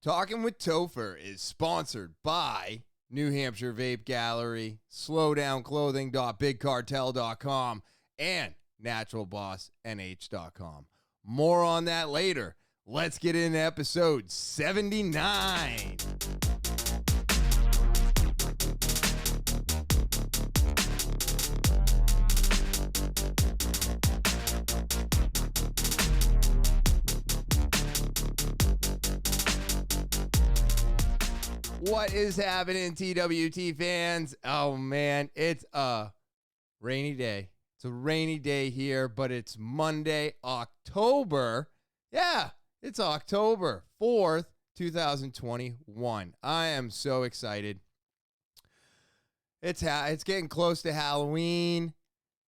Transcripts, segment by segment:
Talking with Topher is sponsored by New Hampshire Vape Gallery, slowdownclothing.bigcartel.com, and naturalbossnh.com. More on that later. Let's get into episode 79. What is happening, TwT fans? Oh, man, it's a rainy day. It's a rainy day here, but it's Monday, October. Yeah, it's October 4th, 2021. I am so excited. It's getting close to Halloween.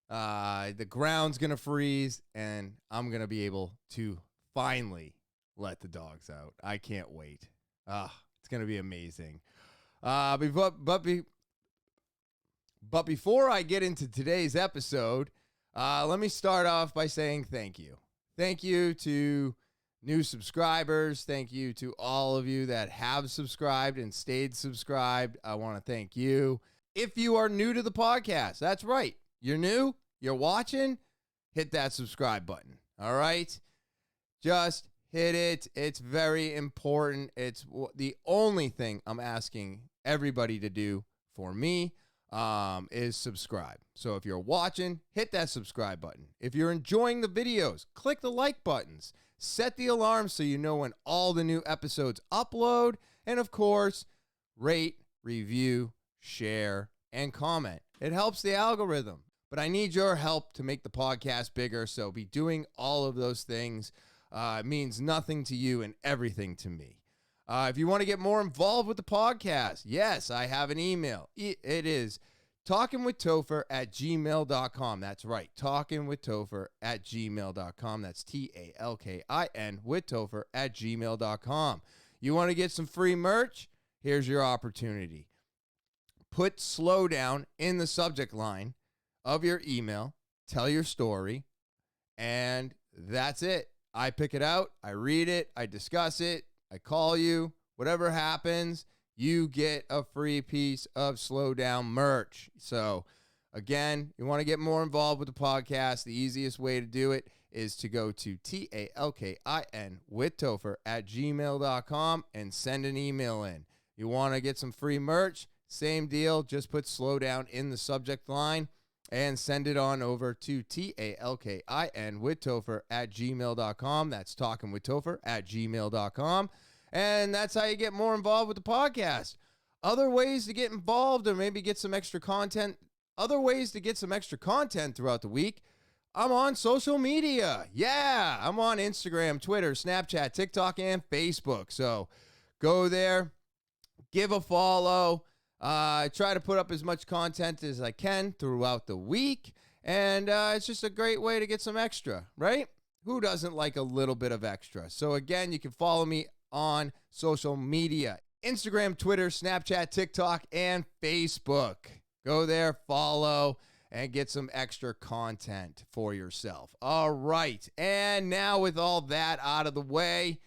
The ground's going to freeze, and I'm going to be able to finally let the dogs out. I can't wait. It's going to be amazing. But before I get into today's episode, let me start off by saying thank you. Thank you to new subscribers. Thank you to all of you that have subscribed and stayed subscribed. I want to thank you. If you are new to the podcast, that's right. You're new, you're watching, hit that subscribe button. All right? Just hit it. It's very important. It's the only thing I'm asking everybody to do for me is subscribe. So if you're watching, hit that subscribe button. If you're enjoying the videos, click the like buttons. Set the alarm so you know when all the new episodes upload. And of course, rate, review, share, and comment. It helps the algorithm. But I need your help to make the podcast bigger. So be doing all of those things. It means nothing to you and everything to me. If you want to get more involved with the podcast, yes, I have an email. It is talkinwithtopher@gmail.com. That's right, talkinwithtopher@gmail.com. That's TALKIN withtopher@gmail.com. You want to get some free merch? Here's your opportunity. Put slow down in the subject line of your email. Tell your story, and that's it. I pick it out, I read it, I discuss it, I call you. Whatever happens, you get a free piece of Slow Down merch. So, again, you want to get more involved with the podcast, the easiest way to do it is to go to TALKIN withtopher@gmail.com and send an email in. You want to get some free merch? Same deal, just put Slow Down in the subject line and send it on over to TALKIN withtopher@gmail.com. That's talkinwithtopher@gmail.com. And that's how you get more involved with the podcast. Other ways to get involved or maybe get some extra content. Other ways to get some extra content throughout the week. I'm on social media. Yeah, I'm on Instagram, Twitter, Snapchat, TikTok, and Facebook. So go there, give a follow. I try to put up as much content as I can throughout the week, and it's just a great way to get some extra, right? Who doesn't like a little bit of extra? So again, you can follow me on social media, Instagram, Twitter, Snapchat, TikTok, and Facebook. Go there, follow, and get some extra content for yourself. All right, and now with all that out of the way,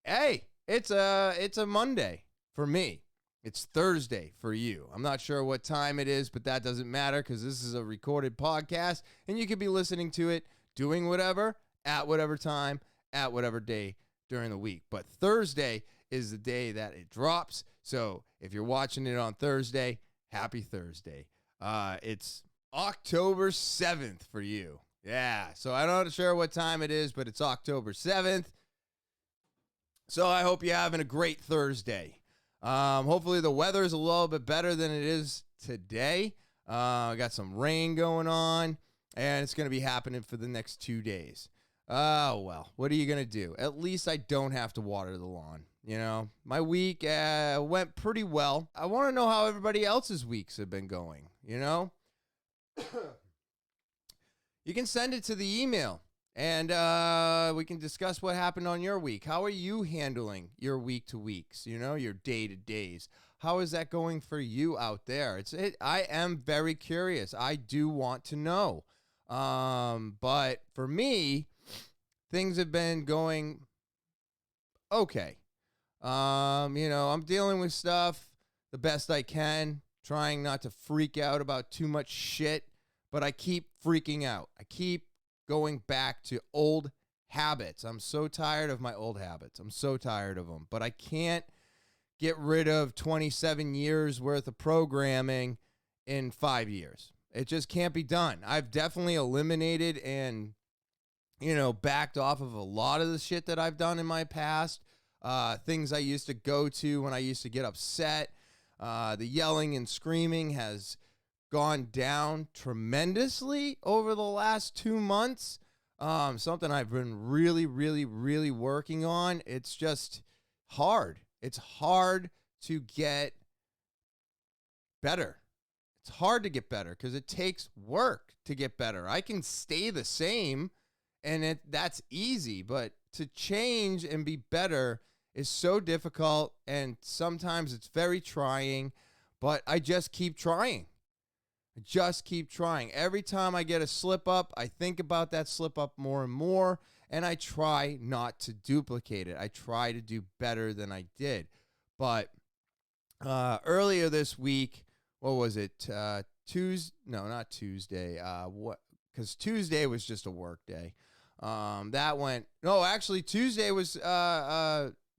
hey, it's a Monday for me. It's Thursday for you. I'm not sure what time it is, but that doesn't matter because this is a recorded podcast, and you could be listening to it, doing whatever, at whatever time, at whatever day during the week. But Thursday is the day that it drops. So if you're watching it on Thursday, happy Thursday. It's October 7th for you. Yeah, so I'm not sure what time it is, but it's October 7th. So I hope you're having a great Thursday. Hopefully the weather is a little bit better than it is today. I got some rain going on, and it's going to be happening for the next 2 days. Oh, well, what are you going to do? At least I don't have to water the lawn. You know, my week went pretty well. I want to know how everybody else's weeks have been going, you know? You can send it to the email. And we can discuss what happened on your week. How are you handling your week to weeks, you know, your day to days? How is that going for you out there? I am very curious. I do want to know. But for me, things have been going okay. I'm dealing with stuff the best I can, trying not to freak out about too much shit, but I keep freaking out. I keep going back to old habits. I'm so tired of my old habits. I'm so tired of them, but I can't get rid of 27 years worth of programming in 5 years. It just can't be done. I've definitely eliminated and backed off of a lot of the shit that I've done in my past. Things I used to go to when I used to get upset. The yelling and screaming has gone down tremendously over the last 2 months. Something I've been really, really, really working on. It's just hard. It's hard to get better. It's hard to get better because it takes work to get better. I can stay the same and that's easy, but to change and be better is so difficult, and sometimes it's very trying, but I just keep trying. I just keep trying. Every time I get a slip up, I think about that slip up more and more, and I try not to duplicate it. I try to do better than I did. But earlier this week, what was it? Tuesday? No, not Tuesday. What? Because Tuesday was just a work day. Actually, Tuesday was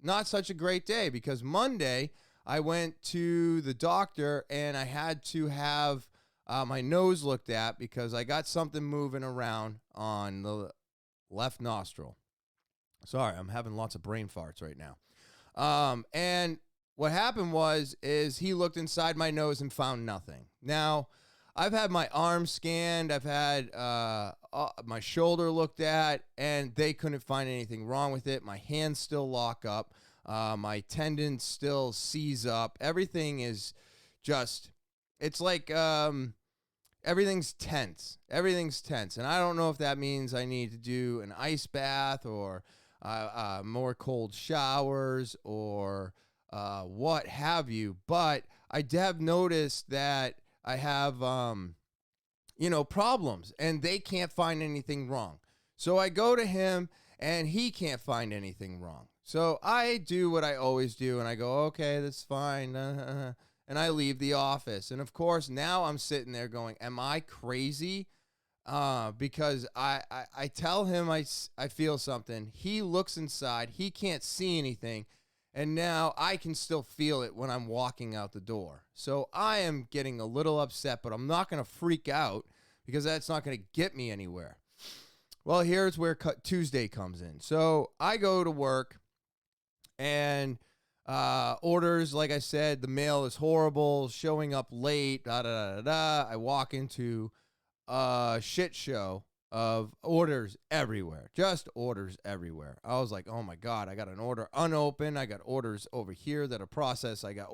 not such a great day because Monday I went to the doctor and I had to have my nose looked at because I got something moving around on the left nostril. Sorry, I'm having lots of brain farts right now. And what happened is he looked inside my nose and found nothing. Now, I've had my arm scanned. I've had my shoulder looked at, and they couldn't find anything wrong with it. My hands still lock up. My tendons still seize up. Everything is just, it's like everything's tense. Everything's tense. And I don't know if that means I need to do an ice bath or more cold showers or what have you. But I have noticed that I have, problems, and they can't find anything wrong. So I go to him, and he can't find anything wrong. So I do what I always do, and I go, okay, that's fine, and I leave the office. And, of course, now I'm sitting there going, am I crazy? Because I tell him I feel something. He looks inside. He can't see anything. And now I can still feel it when I'm walking out the door. So I am getting a little upset, but I'm not going to freak out because that's not going to get me anywhere. Well, here's where Tuesday comes in. So I go to work and orders, like I said, the mail is horrible, showing up late, I walk into a shit show of orders everywhere, just orders everywhere. I was like, oh my God, I got an order unopened. I got orders over here that are processed. I got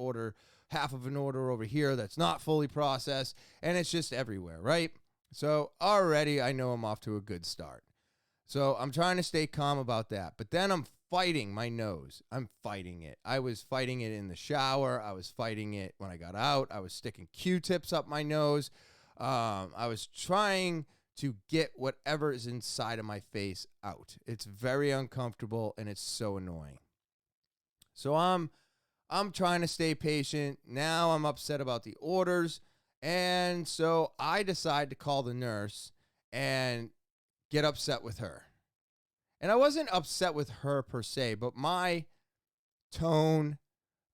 half of an order over here that's not fully processed, and it's just everywhere, right? So already I know I'm off to a good start. So I'm trying to stay calm about that, but then I'm fighting my nose. I'm fighting it. I was fighting it in the shower. I was fighting it when I got out. I was sticking Q-tips up my nose. I was trying to get whatever is inside of my face out. It's very uncomfortable and it's so annoying. So I'm trying to stay patient. Now I'm upset about the orders. And so I decide to call the nurse and get upset with her. And I wasn't upset with her per se, but my tone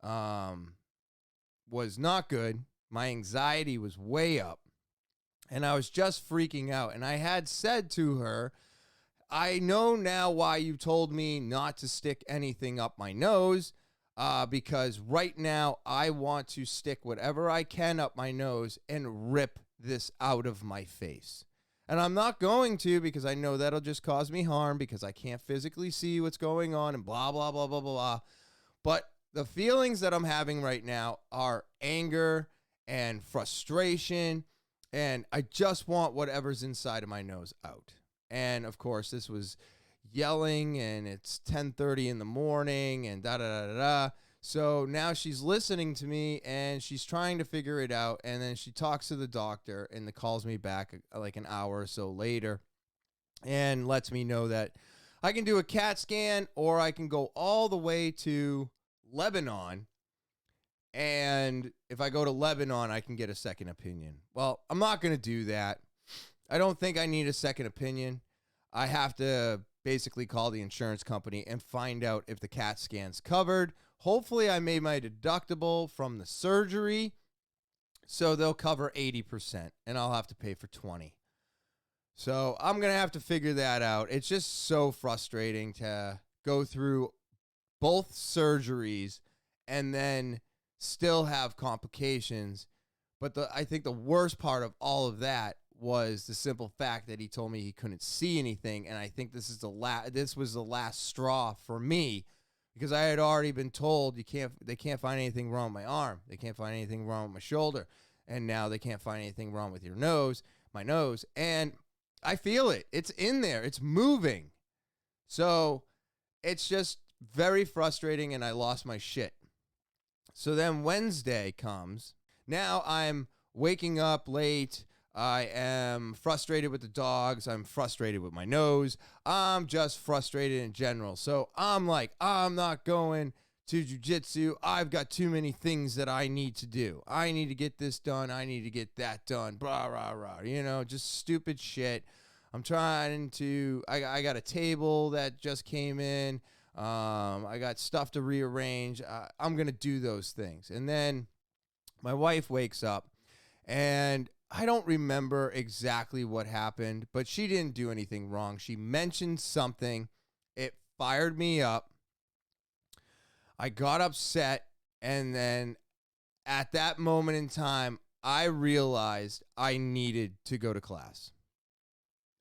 was not good. My anxiety was way up. And I was just freaking out. And I had said to her, I know now why you told me not to stick anything up my nose, because right now I want to stick whatever I can up my nose and rip this out of my face. And I'm not going to, because I know that'll just cause me harm because I can't physically see what's going on and blah, blah, blah, blah, blah, blah. But the feelings that I'm having right now are anger and frustration. And I just want whatever's inside of my nose out. And, of course, this was yelling, and it's 10:30 in the morning, and da-da-da-da-da. So now she's listening to me, and she's trying to figure it out. And then she talks to the doctor and calls me back like an hour or so later and lets me know that I can do a CAT scan or I can go all the way to Lebanon. And if I go to Lebanon, I can get a second opinion. Well, I'm not going to do that. I don't think I need a second opinion. I have to basically call the insurance company and find out if the CAT scan's covered. Hopefully, I made my deductible from the surgery, so they'll cover 80%, and I'll have to pay for 20. So I'm going to have to figure that out. It's just so frustrating to go through both surgeries and then still have complications. But I think the worst part of all of that was the simple fact that he told me he couldn't see anything, and I think this was the last straw for me, because I had already been told they can't find anything wrong with my arm, they can't find anything wrong with my shoulder, and now they can't find anything wrong with my nose, and I feel it. It's in there. It's moving. So it's just very frustrating, and I lost my shit. So then Wednesday comes. Now I'm waking up late. I am frustrated with the dogs. I'm frustrated with my nose. I'm just frustrated in general. So I'm like, I'm not going to jiu-jitsu. I've got too many things that I need to do. I need to get this done. I need to get that done. Blah, rah, rah. You know, just stupid shit. I'm trying to, I got a table that just came in. I got stuff to rearrange. I'm going to do those things. And then my wife wakes up, and I don't remember exactly what happened, but she didn't do anything wrong. She mentioned something. It fired me up. I got upset, and then at that moment in time, I realized I needed to go to class.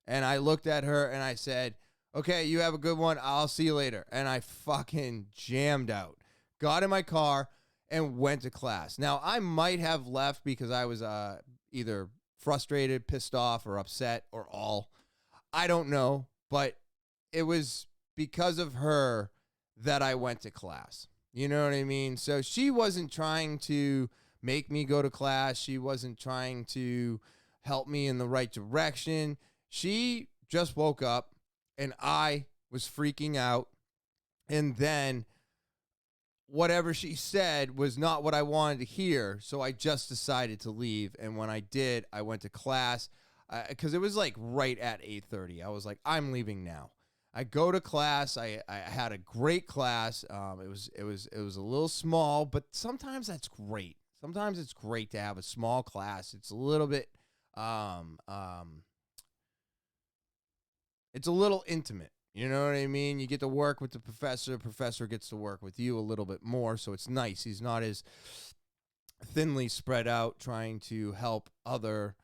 And I looked at her and I said, okay, you have a good one. I'll see you later. And I fucking jammed out, got in my car, and went to class. Now, I might have left because I was either frustrated, pissed off, or upset, or all. I don't know, but it was because of her that I went to class. You know what I mean? So she wasn't trying to make me go to class. She wasn't trying to help me in the right direction. She just woke up, and I was freaking out. And then whatever she said was not what I wanted to hear, so I just decided to leave. And when I did, I went to class because it was like right at 8:30. I was like, I'm leaving now. I go to class. I had a great class. It was a little small, but sometimes that's great. Sometimes it's great to have a small class. It's a little bit it's a little intimate. You know what I mean? You get to work with the professor. The professor gets to work with you a little bit more, so it's nice. He's not as thinly spread out trying to help other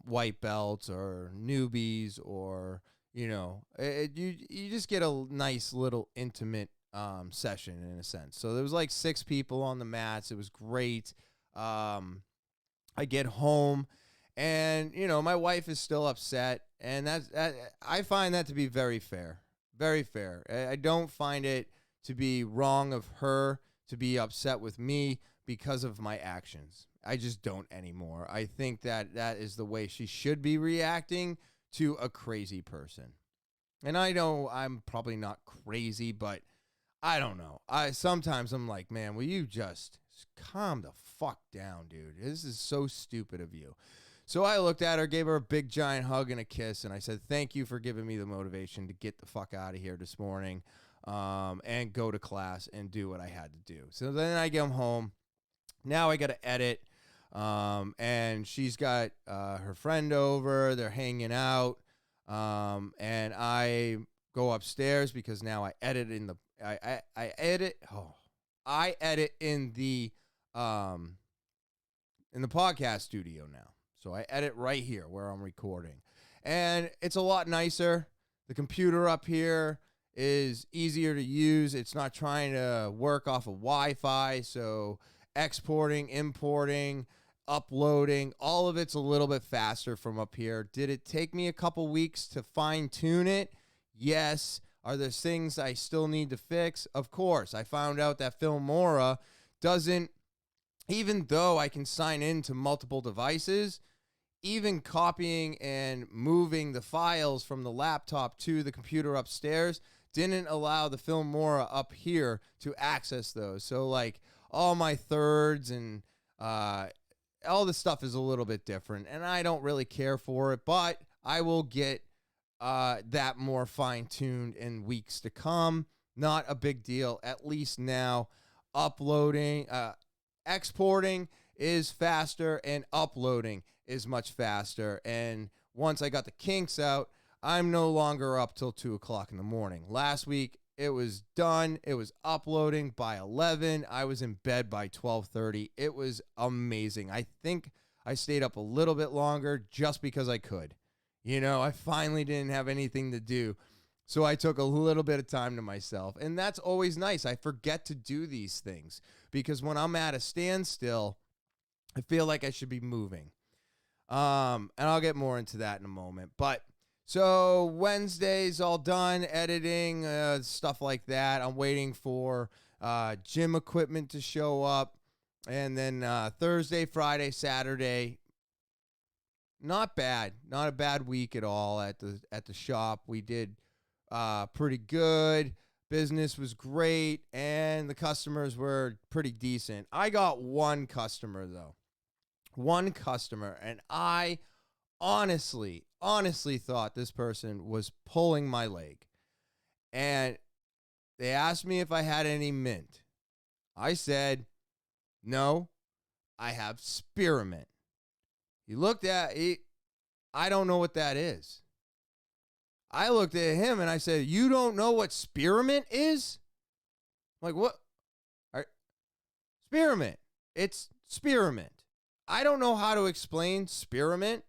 white belts or newbies, or, you know, you just get a nice little intimate session in a sense. So there was like 6 people on the mats. It was great. I get home, and, you know, my wife is still upset, and I find that to be very fair. Very fair. I don't find it to be wrong of her to be upset with me because of my actions. I just don't anymore. I think that is the way she should be reacting to a crazy person. And I know I'm probably not crazy, but I don't know. Sometimes I'm like, man, will you just calm the fuck down, dude? This is so stupid of you. So I looked at her, gave her a big giant hug and a kiss, and I said, thank you for giving me the motivation to get the fuck out of here this morning and go to class and do what I had to do. So then I get home. Now I got to edit, and she's got her friend over. They're hanging out, and I go upstairs because now I edit in the I edit in the podcast studio now. So I edit right here where I'm recording. And it's a lot nicer. The computer up here is easier to use. It's not trying to work off of Wi-Fi. So exporting, importing, uploading, all of it's a little bit faster from up here. Did it take me a couple weeks to fine tune it? Yes. Are there things I still need to fix? Of course. I found out that Filmora doesn't, even though I can sign into multiple devices, even copying and moving the files from the laptop to the computer upstairs didn't allow the Filmora up here to access those. So like all my thirds and all this stuff is a little bit different, and I don't really care for it, but I will get that more fine-tuned in weeks to come. Not a big deal, at least now. Uploading, exporting is faster, and uploading is much faster. And once I got the kinks out, I'm no longer up till 2 o'clock in the morning. Last week, it was done. It was uploading by 11. I was in bed by 12:30. It was amazing. I think I stayed up a little bit longer just because I could. You know, I finally didn't have anything to do. So I took a little bit of time to myself. And that's always nice. I forget to do these things because when I'm at a standstill, I feel like I should be moving. And I'll get more into that in a moment. But so Wednesday's all done, editing, stuff like that. I'm waiting for gym equipment to show up. And then Thursday, Friday, Saturday, not bad. Not a bad week at all at the shop. We did pretty good. Business was great, and the customers were pretty decent. I got one customer, though. One customer, and I honestly thought this person was pulling my leg. And they asked me if I had any mint. I said, no, I have spearmint. He looked at it. I don't know what that is. I looked at him and I said, you don't know what spearmint is? I'm like, what? Spearmint. It's spearmint. I don't know how to explain spearmint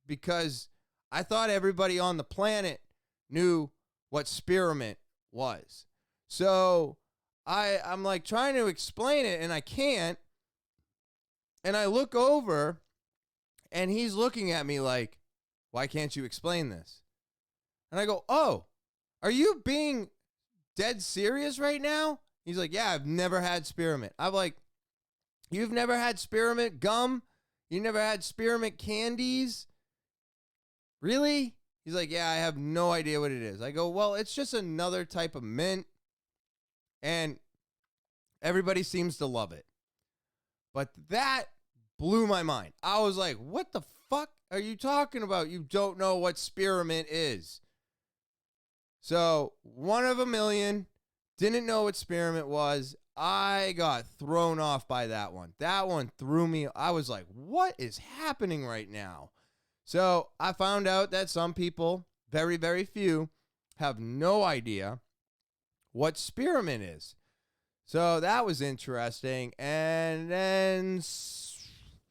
because I thought everybody on the planet knew what spearmint was. So I'm like trying to explain it and I can't. And I look over and he's looking at me like, why can't you explain this? And I go, oh, are you being dead serious right now? He's like, yeah, I've never had spearmint. I'm like, you've never had spearmint gum? You never had spearmint candies? Really? He's like, yeah, I have no idea what it is. I go, well, it's just another type of mint. And everybody seems to love it. But that blew my mind. I was like, what the fuck are you talking about? You don't know what spearmint is. So, one of a million, didn't know what spearmint was. I got thrown off by that one. That one threw me. I was like, what is happening right now? So, I found out that some people, very, very few, have no idea what spearmint is. So, that was interesting. And then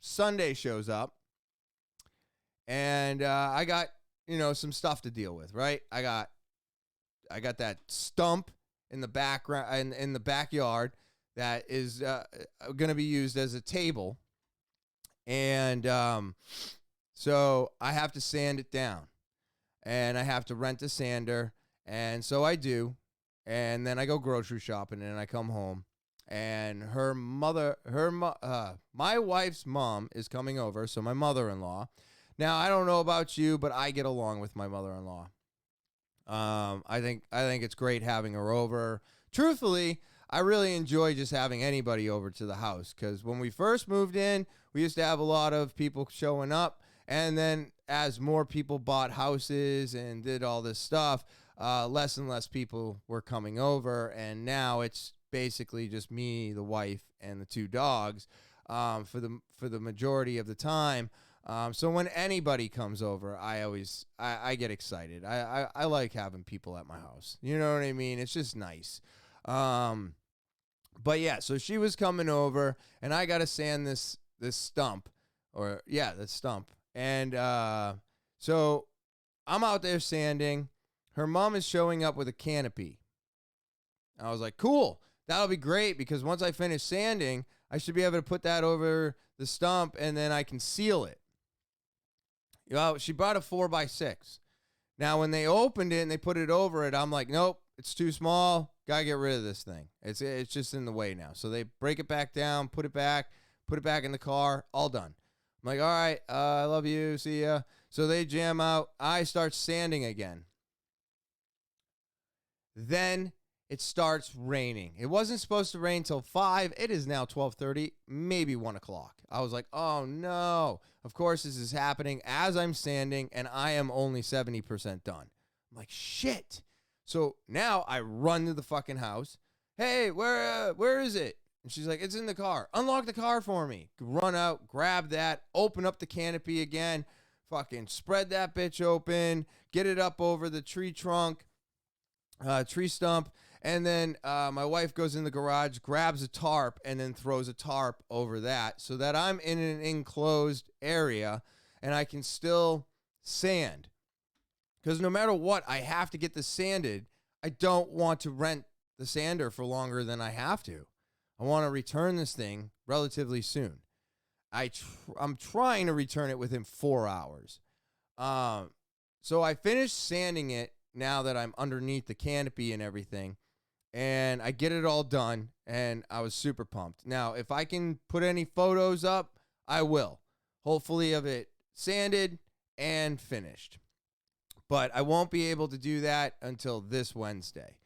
Sunday shows up. And I got, some stuff to deal with, right? I got that stump in the background in the backyard that is going to be used as a table, and so I have to sand it down, and I have to rent a sander, and so I do, and then I go grocery shopping, and I come home, and my wife's mom is coming over, so my mother-in-law. Now I don't know about you, but I get along with my mother-in-law. I think it's great having her over. Truthfully, I really enjoy just having anybody over to the house because when we first moved in, we used to have a lot of people showing up. And then as more people bought houses and did all this stuff, less and less people were coming over. And now it's basically just me, the wife, and the 2 dogs for the majority of the time. So when anybody comes over, I get excited. I like having people at my house. You know what I mean? It's just nice. But yeah, so she was coming over and I got to sand this stump this stump. And, so I'm out there sanding. Her mom is showing up with a canopy. I was like, cool. That'll be great because once I finish sanding, I should be able to put that over the stump and then I can seal it. Well, she brought a 4x6. Now, when they opened it and they put it over it, I'm like, nope, it's too small. Gotta get rid of this thing. It's just in the way now. So they break it back down, put it back in the car, all done. I'm like, all right, I love you, see ya. So they jam out. I start sanding again. Then it starts raining. It wasn't supposed to rain till 5. It is now 12:30, maybe 1 o'clock. I was like, oh no. Of course, this is happening as I'm sanding, and I am only 70% done. I'm like, shit. So now I run to the fucking house. Hey, where is it? And she's like, it's in the car. Unlock the car for me. Run out, grab that, open up the canopy again, fucking spread that bitch open, get it up over the tree trunk, tree stump. And then my wife goes in the garage, grabs a tarp, and then throws a tarp over that so that I'm in an enclosed area and I can still sand. Because no matter what, I have to get this sanded. I don't want to rent the sander for longer than I have to. I want to return this thing relatively soon. I'm trying to return it within 4 hours. So I finished sanding it now that I'm underneath the canopy and everything. And I get it all done, and I was super pumped. Now, if I can put any photos up, I will. Hopefully of it sanded and finished. But I won't be able to do that until this Wednesday.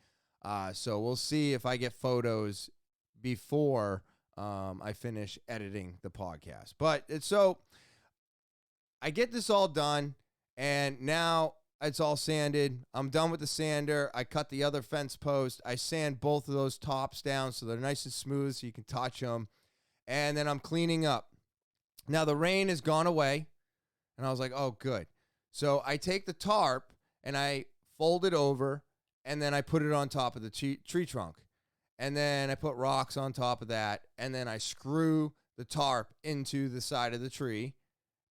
So we'll see if I get photos before I finish editing the podcast. But so I get this all done, and now it's all sanded. I'm done with the sander. I cut the other fence post. I sand both of those tops down so they're nice and smooth so you can touch them. And then I'm cleaning up. Now the rain has gone away, and I was like, oh, good. So I take the tarp, and I fold it over, and then I put it on top of the tree trunk. And then I put rocks on top of that, and then I screw the tarp into the side of the tree.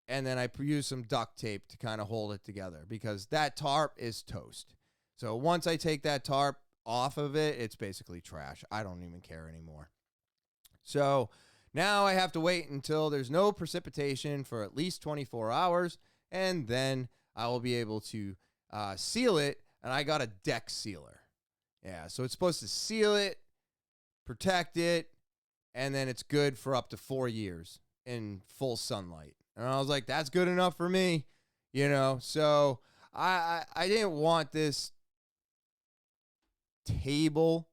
And then I use some duct tape to kind of hold it together because that tarp is toast. So once I take that tarp off of it, it's basically trash. I don't even care anymore. So now I have to wait until there's no precipitation for at least 24 hours, and then I will be able to seal it, and I got a deck sealer. Yeah, so it's supposed to seal it, protect it, and then it's good for up to 4 years in full sunlight. And I was like, that's good enough for me, you know. So I didn't want this table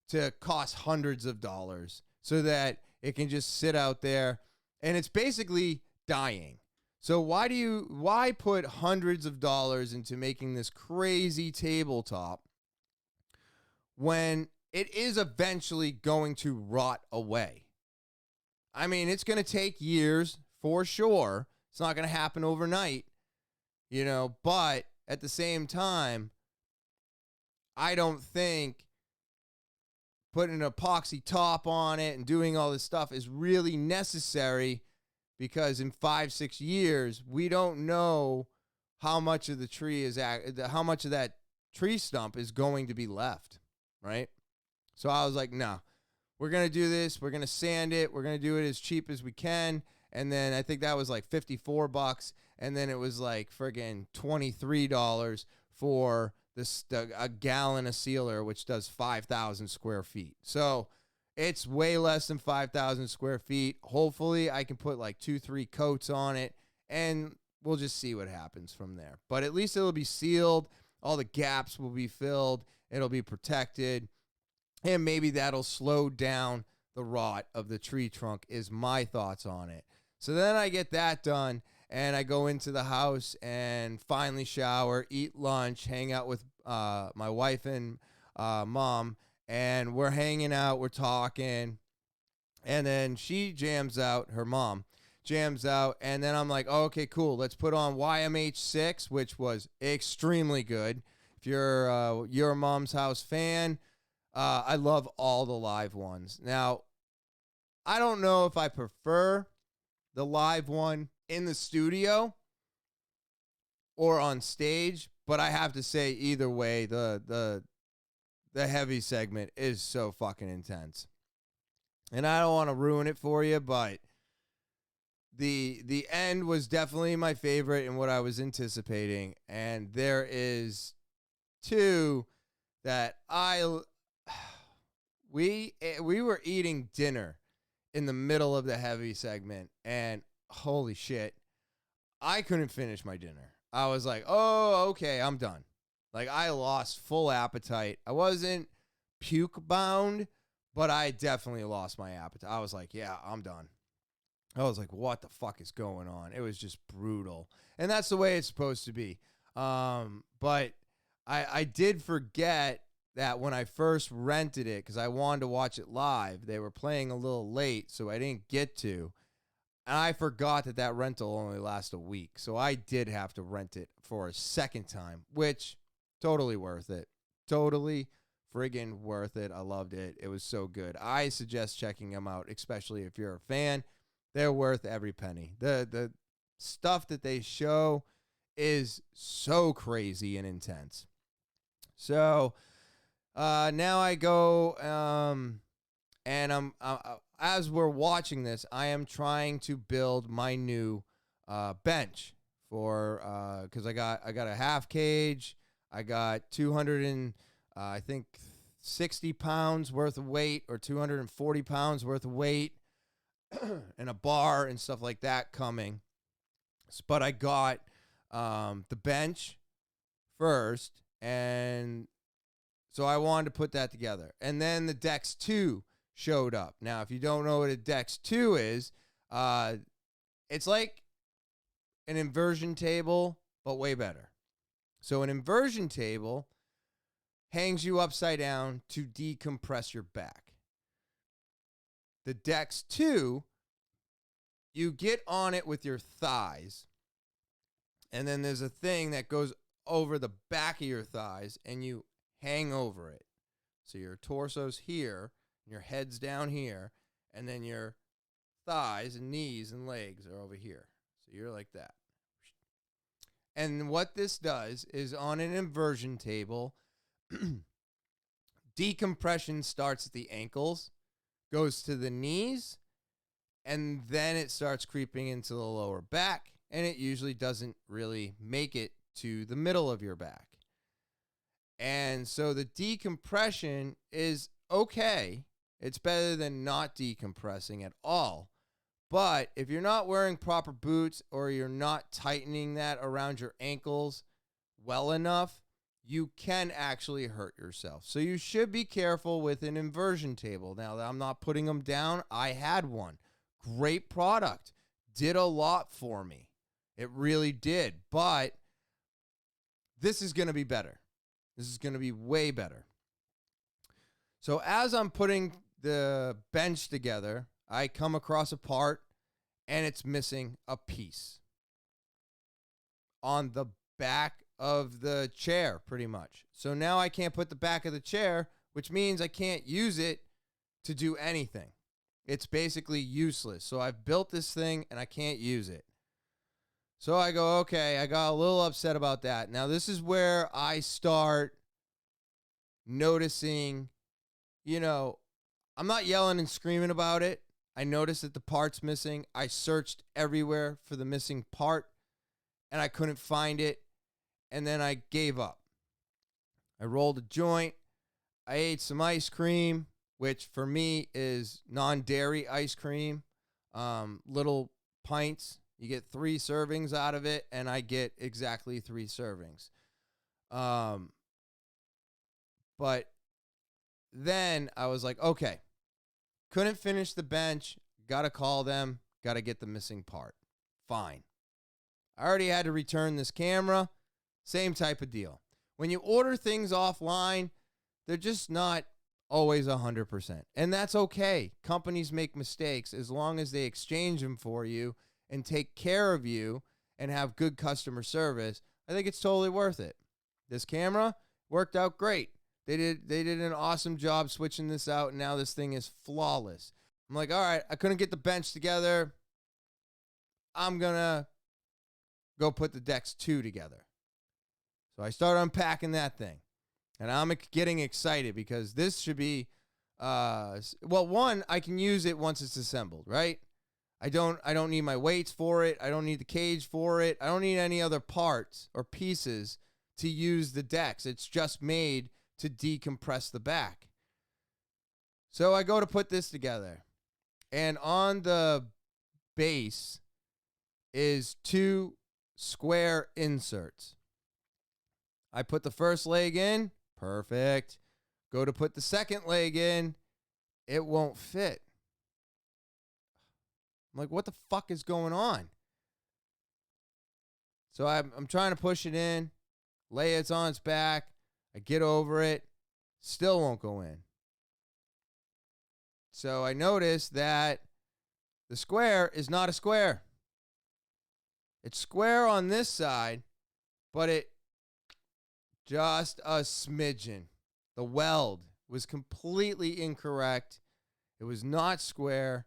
to cost hundreds of dollars so that it can just sit out there and it's basically dying. So why put hundreds of dollars into making this crazy tabletop when it is eventually going to rot away? I mean, it's going to take years. For sure, it's not going to happen overnight, you know, but at the same time, I don't think putting an epoxy top on it and doing all this stuff is really necessary because in 5-6 years, we don't know how much of the tree is, how much of that tree stump is going to be left, right? So I was like, no, we're going to do this. We're going to sand it. We're going to do it as cheap as we can. And then I think that was like $54. And then it was like friggin' $23 for a gallon of sealer, which does 5,000 square feet. So it's way less than 5,000 square feet. Hopefully I can put like 2-3 coats on it, and we'll just see what happens from there. But at least it'll be sealed. All the gaps will be filled. It'll be protected. And maybe that'll slow down the rot of the tree trunk is my thoughts on it. So then I get that done, and I go into the house and finally shower, eat lunch, hang out with my wife and mom, and we're hanging out, we're talking, and then she jams out, her mom jams out, and then I'm like, oh, okay, cool, let's put on YMH6, which was extremely good. If you're Your Mom's House fan, I love all the live ones. Now, I don't know if I prefer the live one in the studio or on stage, but I have to say either way, the heavy segment is so fucking intense. And I don't want to ruin it for you, but the end was definitely my favorite and what I was anticipating. And there is two that we were eating dinner in the middle of the heavy segment, and holy shit, I couldn't finish my dinner. I was like, oh, okay, I'm done. Like, I lost full appetite. I wasn't puke bound, but I definitely lost my appetite. I was like, yeah, I'm done. I was like, what the fuck is going on? It was just brutal. And that's the way it's supposed to be. But I did forget that when I first rented it, because I wanted to watch it live, they were playing a little late, so I didn't get to. And I forgot that that rental only lasts a week. So I did have to rent it for a second time, which totally worth it. Totally friggin' worth it. I loved it. It was so good. I suggest checking them out, especially if you're a fan. They're worth every penny. The stuff that they show is so crazy and intense. So now I go and I'm as we're watching this, I am trying to build my new bench for because I got a half cage. I got 200 and I think 60 pounds worth of weight, or 240 pounds worth of weight, and a bar and stuff like that coming. But I got the bench first, and so I wanted to put that together. And then the Dex 2 showed up. Now, if you don't know what a Dex 2 is, it's like an inversion table, but way better. So an inversion table hangs you upside down to decompress your back. The Dex 2, you get on it with your thighs, and then there's a thing that goes over the back of your thighs, and you hang over it. So your torso's here, and your head's down here, and then your thighs and knees and legs are over here. So you're like that. And what this does is, on an inversion table, decompression starts at the ankles, goes to the knees, and then it starts creeping into the lower back, and it usually doesn't really make it to the middle of your back. And so the decompression is okay. It's better than not decompressing at all. But if you're not wearing proper boots, or you're not tightening that around your ankles well enough, you can actually hurt yourself. So you should be careful with an inversion table. Now, I'm not putting them down. I had one. Great product. Did a lot for me. It really did. But this is going to be better. This is going to be way better. So as I'm putting the bench together, I come across a part, and it's missing a piece on the back of the chair, pretty much. So now I can't put the back of the chair, which means I can't use it to do anything. It's basically useless. So I've built this thing, and I can't use it. So I go, okay, I got a little upset about that. Now, this is where I start noticing, I'm not yelling and screaming about it. I noticed that the part's missing. I searched everywhere for the missing part, and I couldn't find it. And then I gave up. I rolled a joint. I ate some ice cream, which for me is non-dairy ice cream, little pints. You get 3 servings out of it, and I get exactly 3 servings. But then I was like, okay, couldn't finish the bench, got to call them, got to get the missing part. Fine. I already had to return this camera. Same type of deal. When you order things offline, they're just not always 100%. And that's okay. Companies make mistakes as long as they exchange them for you and take care of you and have good customer service. I think it's totally worth it. This camera worked out great. They did an awesome job switching this out, and now this thing is flawless. I'm like, all right, I couldn't get the bench together. I'm going to go put the Dex 2 together. So I start unpacking that thing, and I'm getting excited because this should be, one, I can use it once it's assembled, right? I don't need my weights for it. I don't need the cage for it. I don't need any other parts or pieces to use the Dex. It's just made to decompress the back. So I go to put this together, and on the base is 2 square inserts. I put the first leg in. Perfect. Go to put the second leg in. It won't fit. I'm like, what the fuck is going on? So I'm trying to push it in, lay it on its back. I get over it, still won't go in. So I noticed that the square is not a square. It's square on this side, but it just a smidgen. The weld was completely incorrect. It was not square.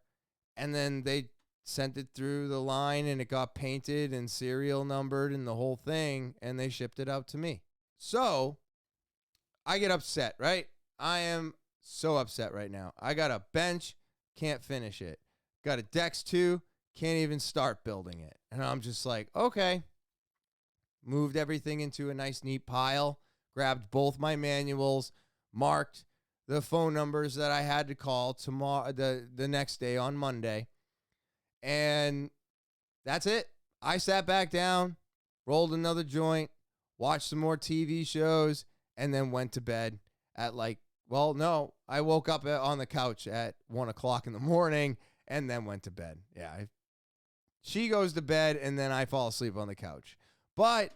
And then they sent it through the line and it got painted and serial numbered and the whole thing, and they shipped it out to me. So I get upset, right? I am so upset right now. I got a bench, can't finish it. Got a Dex 2, can't even start building it. And I'm just like, okay. Moved everything into a nice, neat pile, grabbed both my manuals, marked the phone numbers that I had to call tomorrow, the next day on Monday. And that's it. I sat back down, rolled another joint, watched some more TV shows, and then went to bed at I woke up on the couch at 1 o'clock in the morning and then went to bed. Yeah. She goes to bed and then I fall asleep on the couch. But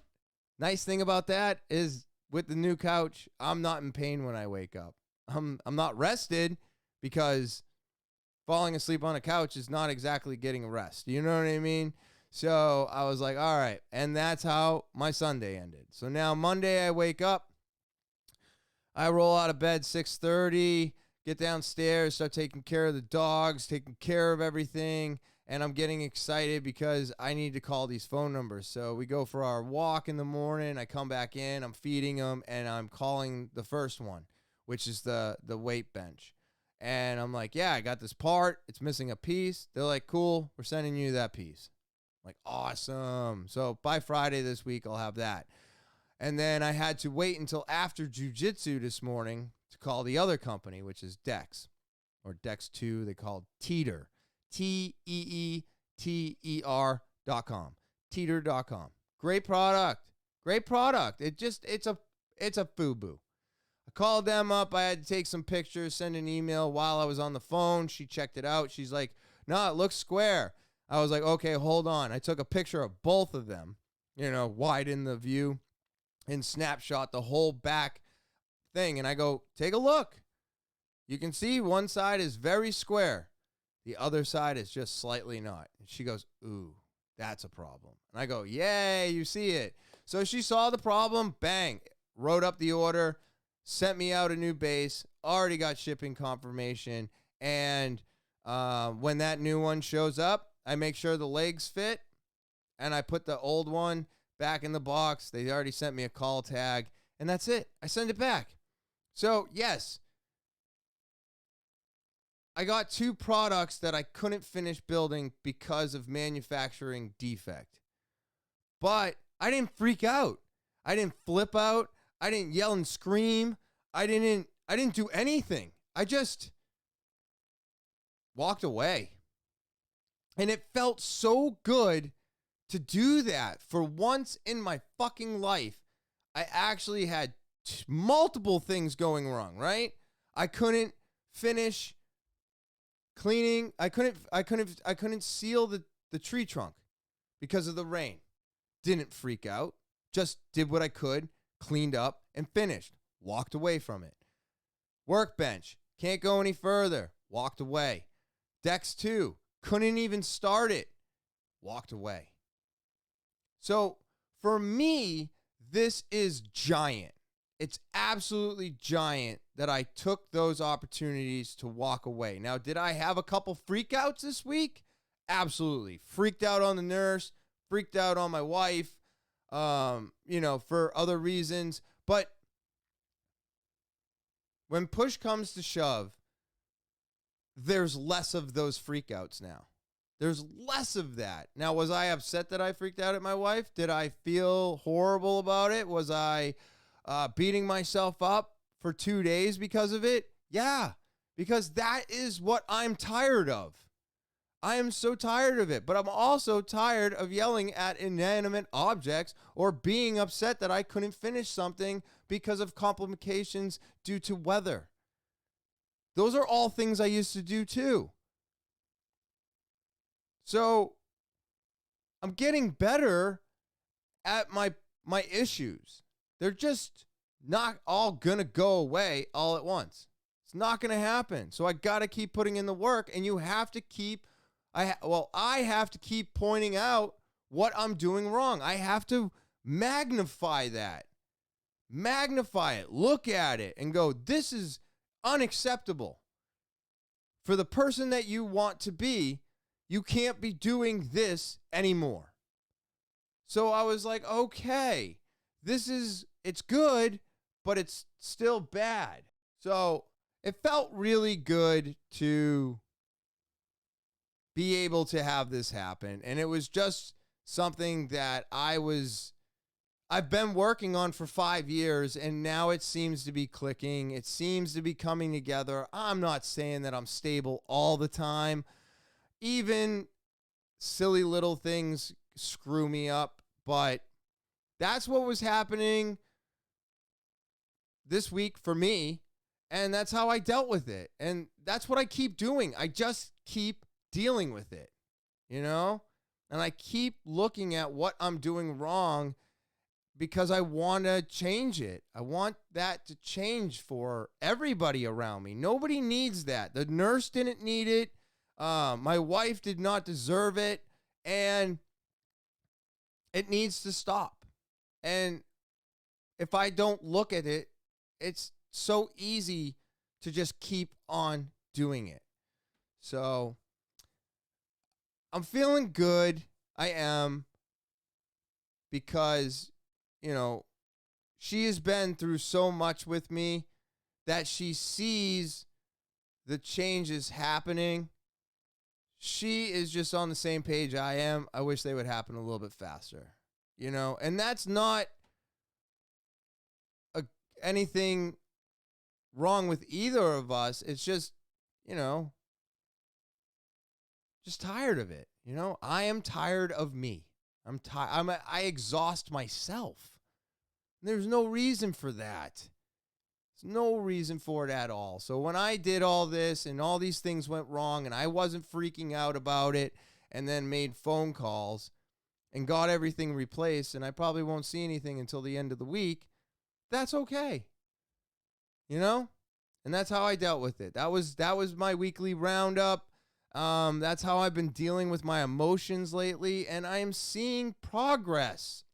nice thing about that is with the new couch, I'm not in pain when I wake up. I'm not rested because falling asleep on a couch is not exactly getting rest. You know what I mean? So I was like, all right. And that's how my Sunday ended. So now Monday I wake up. I roll out of bed 6:30, get downstairs, start taking care of the dogs, taking care of everything. And I'm getting excited because I need to call these phone numbers. So we go for our walk in the morning. I come back in, I'm feeding them, and I'm calling the first one, which is the weight bench. And I'm like, yeah, I got this part. It's missing a piece. They're like, cool, we're sending you that piece. I'm like, awesome. So by Friday this week, I'll have that. And then I had to wait until after jiu-jitsu this morning to call the other company, which is Dex, or Dex 2. They call Teeter. TEETER.com. Teeter.com. Great product. Great product. It's a FUBU. I called them up. I had to take some pictures, send an email while I was on the phone. She checked it out. She's like, no, it looks square. I was like, okay, hold on. I took a picture of both of them, widen the view and snapshot the whole back thing. And I go, take a look. You can see one side is very square. The other side is just slightly not. And she goes, ooh, that's a problem. And I go, yay, you see it. So she saw the problem, bang, wrote up the order, sent me out a new base, already got shipping confirmation. And when that new one shows up, I make sure the legs fit, and I put the old one back in the box. They already sent me a call tag, and that's it. I send it back. So, yes, I got 2 products that I couldn't finish building because of manufacturing defect. But I didn't freak out. I didn't flip out. I didn't yell and scream. I didn't do anything. I just walked away. And it felt so good to do that. For once in my fucking life, I actually had multiple things going wrong, right? I couldn't finish cleaning. I couldn't seal the tree trunk because of the rain. Didn't freak out. Just did what I could, cleaned up, and finished. Walked away from it. Workbench. Can't go any further. Walked away. Dex 2. Couldn't even start it. Walked away. So for me, this is giant. It's absolutely giant that I took those opportunities to walk away. Now, did I have a couple freakouts this week? Absolutely. Freaked out on the nurse, freaked out on my wife, for other reasons. But when push comes to shove, there's less of those freakouts now. There's less of that. Now, was I upset that I freaked out at my wife? Did I feel horrible about it? Was I beating myself up for 2 days because of it? Yeah, because that is what I'm tired of. I am so tired of it, but I'm also tired of yelling at inanimate objects or being upset that I couldn't finish something because of complications due to weather. Those are all things I used to do too. So I'm getting better at my issues. They're just not all gonna go away all at once. It's not gonna happen. So I gotta keep putting in the work, and you have to keep. I have to keep pointing out what I'm doing wrong. I have to magnify that, magnify it, look at it, and go, this is unacceptable. For the person that you want to be, you can't be doing this anymore. So I was like, okay, it's good, but it's still bad. So it felt really good to be able to have this happen. And it was just something that I've been working on for 5 years, and now it seems to be clicking. It seems to be coming together. I'm not saying that I'm stable all the time. Even silly little things screw me up, but that's what was happening this week for me, and that's how I dealt with it. And that's what I keep doing. I just keep dealing with it, and I keep looking at what I'm doing wrong because I want to change it. I want that to change for everybody around me. Nobody needs that. The nurse didn't need it. My wife did not deserve it, and it needs to stop. And if I don't look at it, it's so easy to just keep on doing it. So I'm feeling good. I am, because, she has been through so much with me that she sees the changes happening. She is just on the same page I am. I wish they would happen a little bit faster, and that's not anything wrong with either of us. It's just, just tired of it. I am tired of me. I'm tired. I exhaust myself. There's no reason for that. There's no reason for it at all. So when I did all this and all these things went wrong and I wasn't freaking out about it and then made phone calls and got everything replaced, and I probably won't see anything until the end of the week, that's okay. And that's how I dealt with it. That was my weekly roundup. That's how I've been dealing with my emotions lately, and I am seeing progress.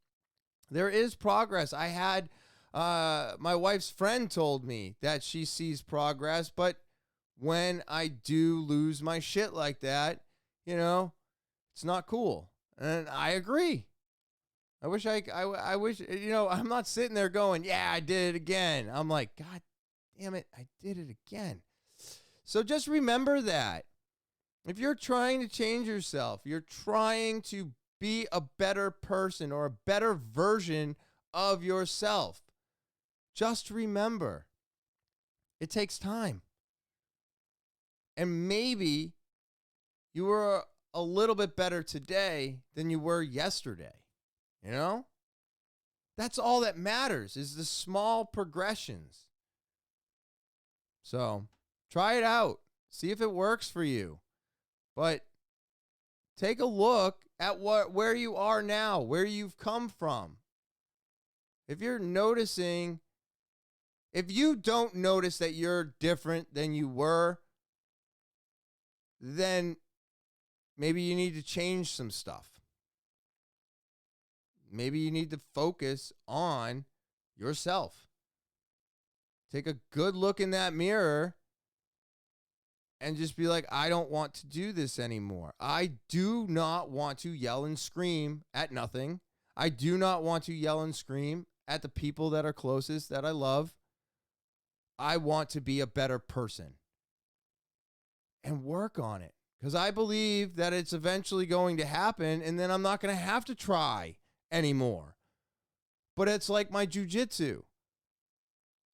There is progress. I had my wife's friend told me that she sees progress, but when I do lose my shit like that, it's not cool. And I agree. I wish, I'm not sitting there going, yeah, I did it again. I'm like, God damn it, I did it again. So just remember that. If you're trying to change yourself, you're trying to be a better person or a better version of yourself, just remember, it takes time. And maybe you were a little bit better today than you were yesterday. That's all that matters, is the small progressions. So try it out. See if it works for you. But take a look at where you are now, where you've come from. If you're noticing, if you don't notice that you're different than you were, then maybe you need to change some stuff. Maybe you need to focus on yourself. Take a good look in that mirror and just be like, I don't want to do this anymore. I do not want to yell and scream at nothing. I do not want to yell and scream at the people that are closest, that I love. I want to be a better person and work on it, because I believe that it's eventually going to happen, and then I'm not going to have to try anymore. But it's like my jujitsu.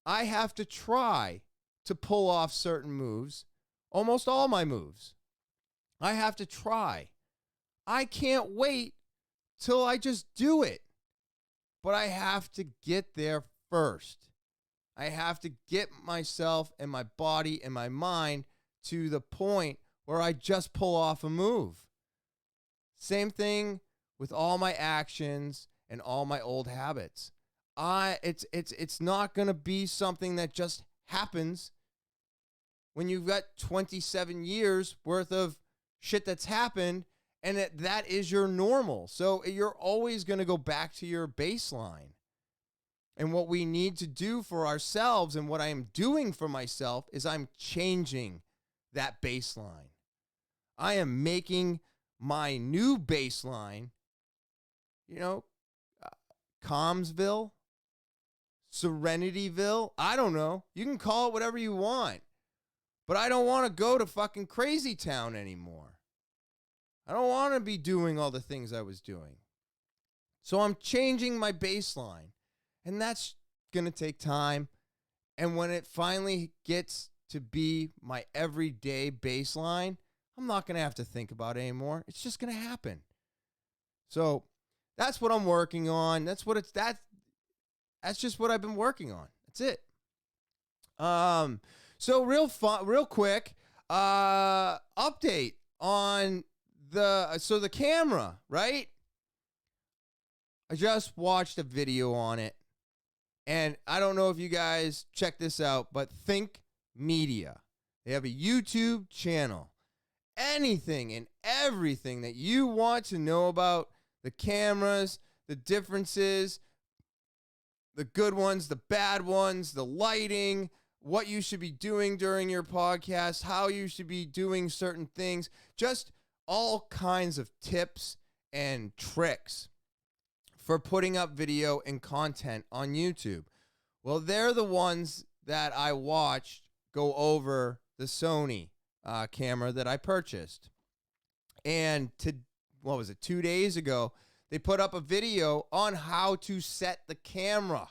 I have to try to pull off certain moves, almost all my moves. I have to try. I can't wait till I just do it. But I have to get there first. I have to get myself and my body and my mind to the point where I just pull off a move. Same thing with all my actions and all my old habits. It's not going to be something that just happens when you've got 27 years worth of shit that's happened and that is your normal. So you're always going to go back to your baseline. And what we need to do for ourselves and what I am doing for myself is I'm changing that baseline. I am making my new baseline, Calmsville, Serenityville. I don't know. You can call it whatever you want. But I don't want to go to fucking Crazy Town anymore. I don't want to be doing all the things I was doing. So I'm changing my baseline. And that's going to take time. And when it finally gets to be my everyday baseline, I'm not going to have to think about it anymore. It's just going to happen. So that's what I'm working on. That's just what I've been working on. That's it. So real quick, update on the camera, right? I just watched a video on it. And I don't know if you guys check this out, but Think Media. They have a YouTube channel. Anything and everything that you want to know about the cameras, the differences, the good ones, the bad ones, the lighting, what you should be doing during your podcast, how you should be doing certain things, just all kinds of tips and tricks for putting up video and content on YouTube. Well, they're the ones that I watched go over the Sony camera that I purchased. And 2 days ago, they put up a video on how to set the camera.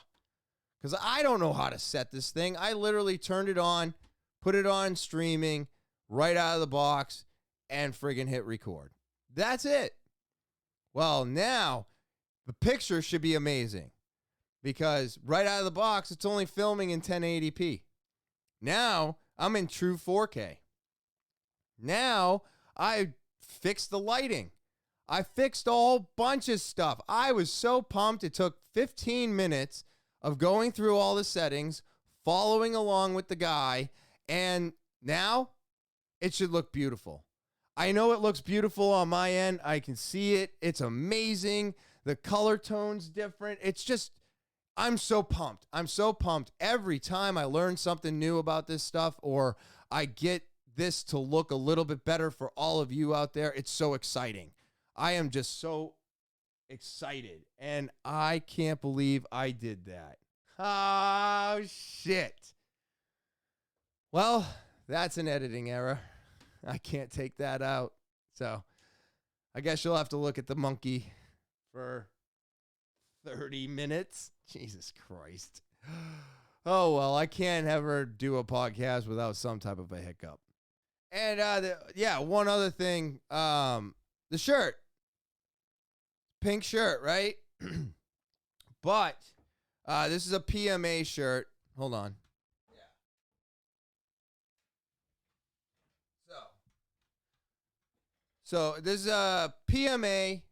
Because I don't know how to set this thing. I literally turned it on, put it on streaming, right out of the box, and friggin' hit record. That's it. Well, now the picture should be amazing because right out of the box, it's only filming in 1080p. Now I'm in true 4K. Now I fixed the lighting. I fixed a whole bunch of stuff. I was so pumped. It took 15 minutes of going through all the settings, following along with the guy, and now it should look beautiful. I know it looks beautiful on my end. I can see it. It's amazing. The color tone's different. It's just, I'm so pumped. I'm so pumped. Every time I learn something new about this stuff or I get this to look a little bit better for all of you out there, it's so exciting. I am just so excited. And I can't believe I did that. Oh, shit. Well, that's an editing error. I can't take that out. So I guess you'll have to look at the monkey for 30 minutes. Jesus Christ. Oh, well, I can't ever do a podcast without some type of a hiccup. And, one other thing. The shirt. Pink shirt, right? But this is a PMA shirt. Hold on. Yeah. So this is a PMA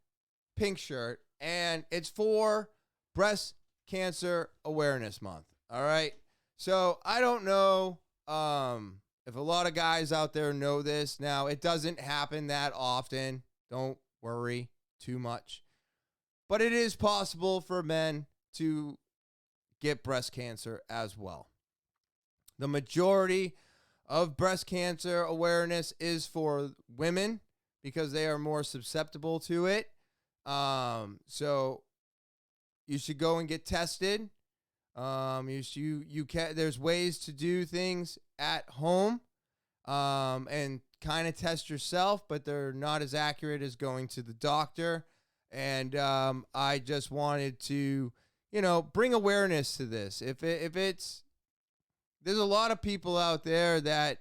pink shirt, and it's for Breast Cancer Awareness Month. All right. So I don't know if a lot of guys out there know this. Now, it doesn't happen that often. Don't worry too much. But it is possible for men to get breast cancer as well. The majority of breast cancer awareness is for women because they are more susceptible to it. So you should go and get tested. You can. There's ways to do things at home, and kind of test yourself, but they're not as accurate as going to the doctor. And I just wanted to, bring awareness to this. There's a lot of people out there that,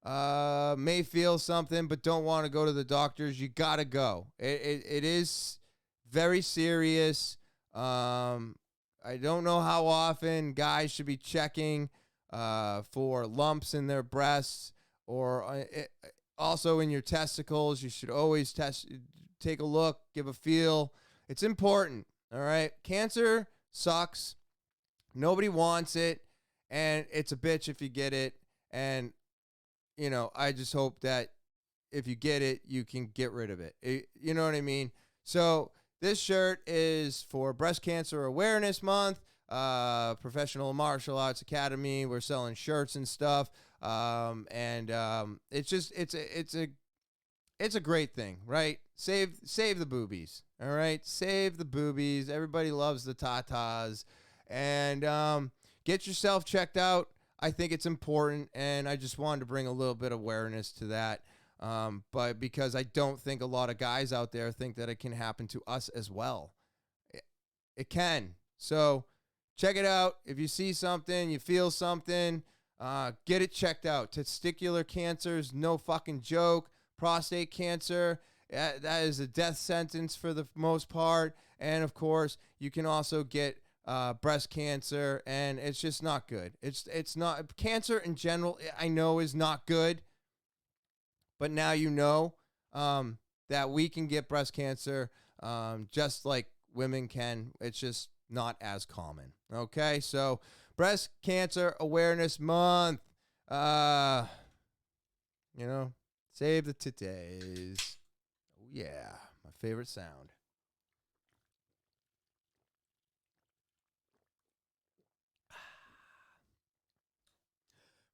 may feel something but don't want to go to the doctors, you gotta go. It is very serious. I don't know how often guys should be checking for lumps in their breasts or also in your testicles. You should always take a look, give a feel. It's important. All right. Cancer sucks. Nobody wants it. And it's a bitch if you get it. And, I just hope that if you get it, you can get rid of it. You know what I mean? So this shirt is for Breast Cancer Awareness Month. Professional Martial Arts Academy. We're selling shirts and stuff. It's a great thing, right? Save the boobies. All right. Save the boobies. Everybody loves the tatas. And get yourself checked out. I think it's important, and I just wanted to bring a little bit of awareness to that. But because I don't think a lot of guys out there think that it can happen to us as well. It can. So check it out. If you see something, you feel something, get it checked out. Testicular cancer is no fucking joke. Prostate cancer, that is a death sentence for the most part. And of course, you can also get breast cancer, and it's just not good. It's not, cancer in general, I know is not good, but now you know that we can get breast cancer just like women can. It's just not as common. Okay, so Breast Cancer Awareness Month. Save the titties. Oh yeah, my favorite sound.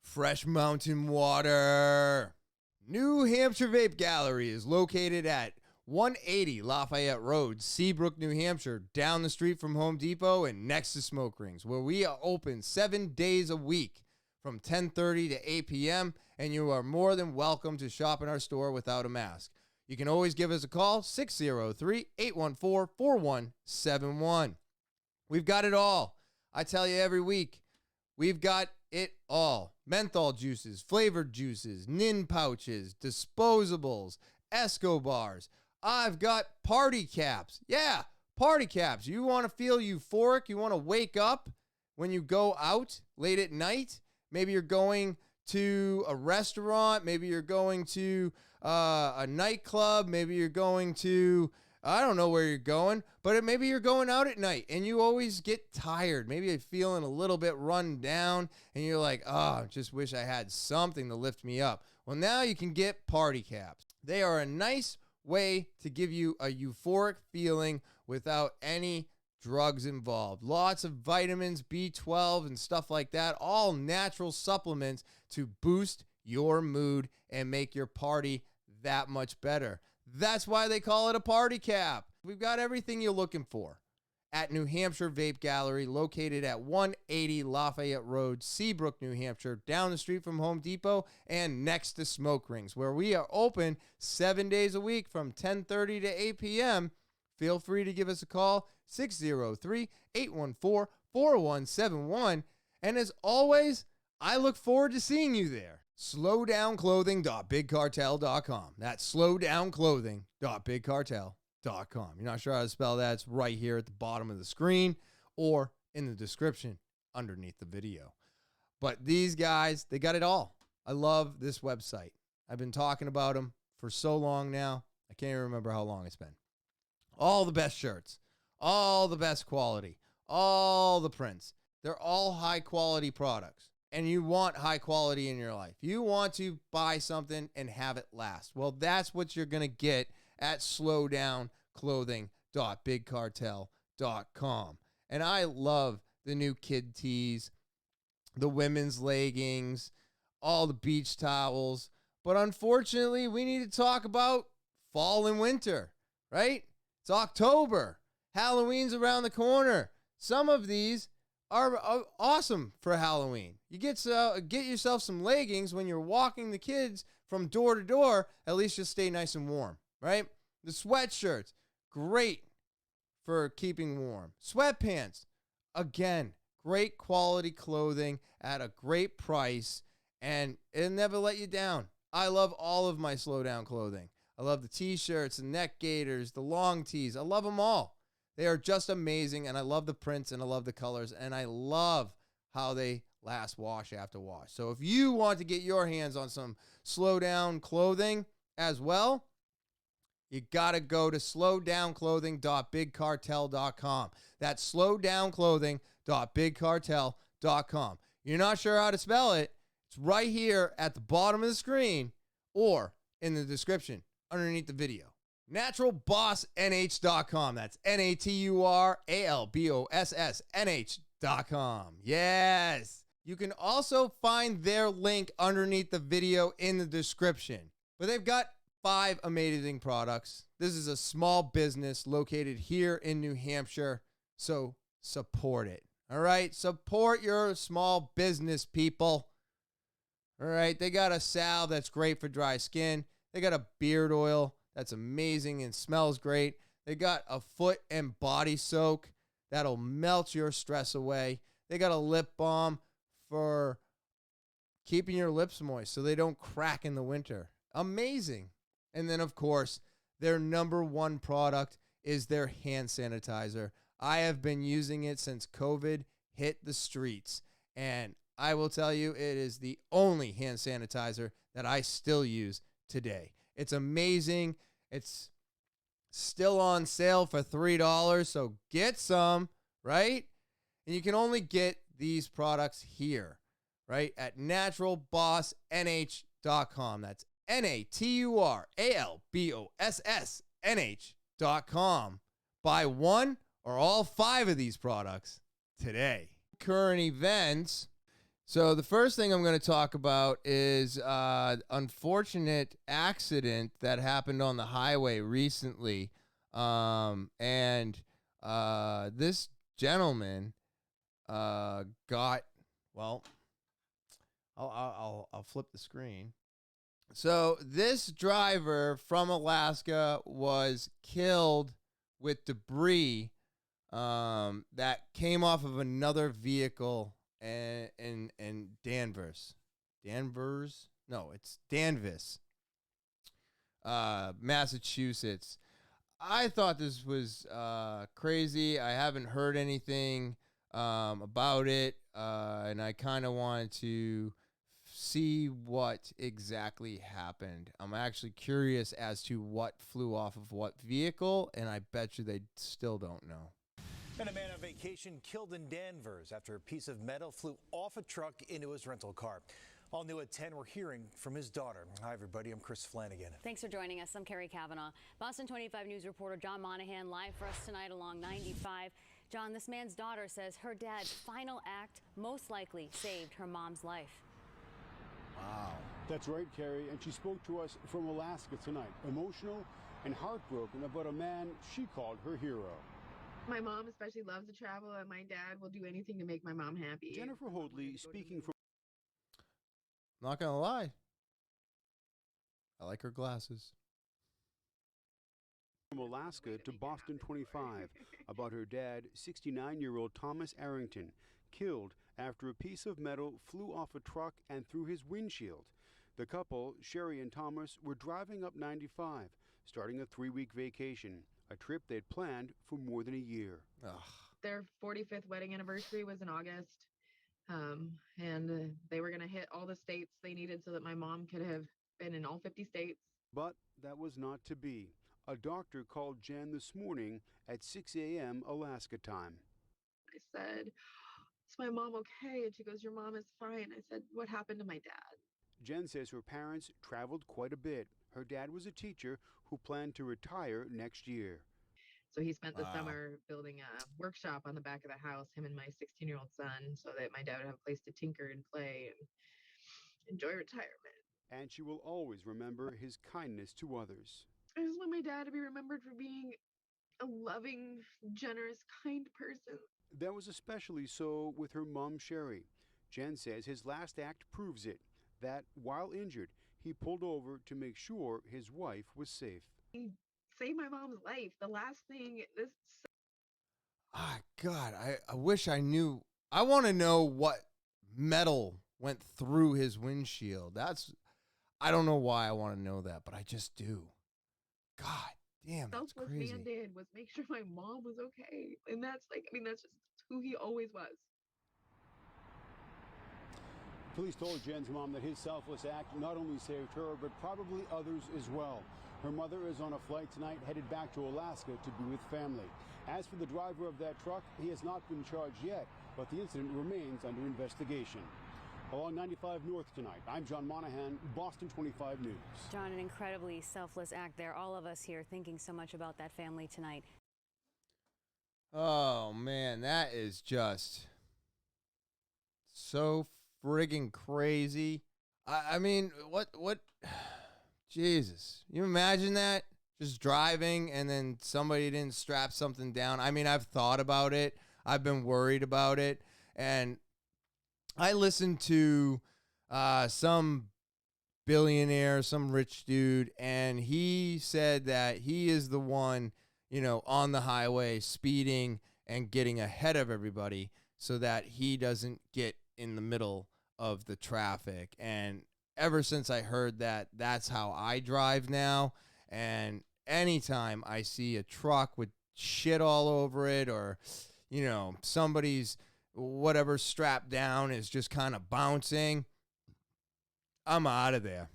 Fresh mountain water. New Hampshire Vape Gallery is located at 180 Lafayette Road, Seabrook, New Hampshire, down the street from Home Depot and next to Smoke Rings, where we are open 7 days a week from 10:30 to 8 p.m., and you are more than welcome to shop in our store without a mask. You can always give us a call, 603-814-4171. We've got it all. I tell you every week, we've got it all. Menthol juices, flavored juices, nin pouches, disposables, Escobars. I've got party caps. Yeah, party caps. You want to feel euphoric? You want to wake up when you go out late at night? Maybe you're going to a restaurant. Maybe you're going to a nightclub. Maybe you're going to, I don't know where you're going, but maybe you're going out at night and you always get tired. Maybe you're feeling a little bit run down and you're like, oh, just wish I had something to lift me up. Well, now you can get party caps. They are a nice way to give you a euphoric feeling without any drugs involved. Lots of vitamins, B12 and stuff like that, all natural supplements to boost your mood and make your party that much better. That's why they call it a party cap. We've got everything you're looking for at New Hampshire Vape Gallery, located at 180 Lafayette Road, Seabrook, New Hampshire, down the street from Home Depot and next to Smoke Rings, where we are open 7 days a week from 10:30 to 8 p.m. Feel free to give us a call, 603-814-4171. And as always, I look forward to seeing you there. slowdownclothing.bigcartel.com. That's slowdownclothing.bigcartel.com. You're not sure how to spell that? It's right here at the bottom of the screen or in the description underneath the video. But these guys, they got it all. I love this website. I've been talking about them for so long now. I can't even remember how long it's been. All the best shirts, all the best quality, all the prints. They're all high quality products. And you want high quality in your life. You want to buy something and have it last. Well, that's what you're going to get at slowdownclothing.bigcartel.com. And I love the new kid tees, the women's leggings, all the beach towels. But unfortunately, we need to talk about fall and winter, right? It's October. Halloween's around the corner. Some of these are awesome for Halloween. You get yourself some leggings when you're walking the kids from door to door. At least you'll stay nice and warm, right? The sweatshirts, great for keeping warm. Sweatpants, again, great quality clothing at a great price. and it'll never let you down. I love all of my Slow Down clothing. I love the t-shirts, the neck gaiters, the long tees. I love them all. They are just amazing, and I love the prints, and I love the colors, and I love how they last wash after wash. So if you want to get your hands on some Slow Down clothing as well, you got to go to slowdownclothing.bigcartel.com. That's slowdownclothing.bigcartel.com. You're not sure how to spell it? It's right here at the bottom of the screen or in the description underneath the video. Naturalbossnh.com. That's naturalbossnh.com. Yes. You can also find their link underneath the video in the description. But they've got 5 amazing products. This is a small business located here in New Hampshire, so support it. All right? Support your small business, people. All right? They got a salve that's great for dry skin. They got a beard oil that's amazing and smells great. They got a foot and body soak that'll melt your stress away. They got a lip balm for keeping your lips moist so they don't crack in the winter. Amazing. And then, of course, their number one product is their hand sanitizer. I have been using it since COVID hit the streets. And I will tell you, it is the only hand sanitizer that I still use today. It's amazing. It's still on sale for $3, so get some, right? And you can only get these products here, right, at naturalbossnh.com. That's naturalbossnh.com. Buy one or all 5 of these products today. Current events. So the first thing I'm going to talk about is unfortunate accident that happened on the highway recently. This gentleman got, well, I'll flip the screen. So this driver from Alaska was killed with debris that came off of another vehicle in Danvers. Danvers? No, it's Danvers, Massachusetts. I thought this was crazy. I haven't heard anything about it, and I kind of wanted to see what exactly happened. I'm actually curious as to what flew off of what vehicle, and I bet you they still don't know. And a man on vacation killed in Danvers after a piece of metal flew off a truck into his rental car. All new at 10, we're hearing from his daughter. Hi, everybody. I'm Chris Flanagan. Thanks for joining us. I'm Carrie Kavanaugh. Boston 25 News reporter John Monahan live for us tonight along 95. John, this man's daughter says her dad's final act most likely saved her mom's life. Wow. That's right, Carrie. And she spoke to us from Alaska tonight, emotional and heartbroken about a man she called her hero. My mom especially loves to travel, and my dad will do anything to make my mom happy. Jennifer Hoadley speaking from... Not gonna lie, I like her glasses. From Alaska to Boston 25 about her dad, 69-year-old Thomas Arrington, killed after a piece of metal flew off a truck and through his windshield. The couple, Sherry and Thomas, were driving up 95, starting a 3-week vacation, a trip they'd planned for more than a year. Ugh. Their 45th wedding anniversary was in August, and they were going to hit all the states they needed so that my mom could have been in all 50 states. But that was not to be. A doctor called Jen this morning at 6 a.m. Alaska time. I said, "Is my mom okay?" And she goes, "Your mom is fine." I said, "What happened to my dad?" Jen says her parents traveled quite a bit. Her dad was a teacher who planned to retire next year. So he spent the Wow. summer building a workshop on the back of the house, him and my 16-year-old son, so that my dad would have a place to tinker and play and enjoy retirement. And she will always remember his kindness to others. I just want my dad to be remembered for being a loving, generous, kind person. That was especially so with her mom, Sherry. Jen says his last act proves it, that while injured, he pulled over to make sure his wife was safe. He saved my mom's life. The last thing this... Ah, God, I wish I knew. I want to know what metal went through his windshield. I don't know why I want to know that, but I just do. God damn, that's Selfless crazy. man did was make sure my mom was okay. And that's like, I mean, that's just who he always was. Police told Jen's mom that his selfless act not only saved her, but probably others as well. Her mother is on a flight tonight headed back to Alaska to be with family. As for the driver of that truck, he has not been charged yet, but the incident remains under investigation. Along 95 North tonight, I'm John Monahan, Boston 25 News. John, an incredibly selfless act there. All of us here thinking so much about that family tonight. Oh, man, that is just so friggin' crazy. I mean, what, Jesus. You imagine that? Just driving and then somebody didn't strap something down. I mean, I've thought about it. I've been worried about it. And I listened to some billionaire, some rich dude, and he said that he is the one, on the highway speeding and getting ahead of everybody so that he doesn't get in the middle of the traffic. And ever since I heard that, that's how I drive now. And anytime I see a truck with shit all over it, or, somebody's whatever strapped down is just kind of bouncing, I'm out of there.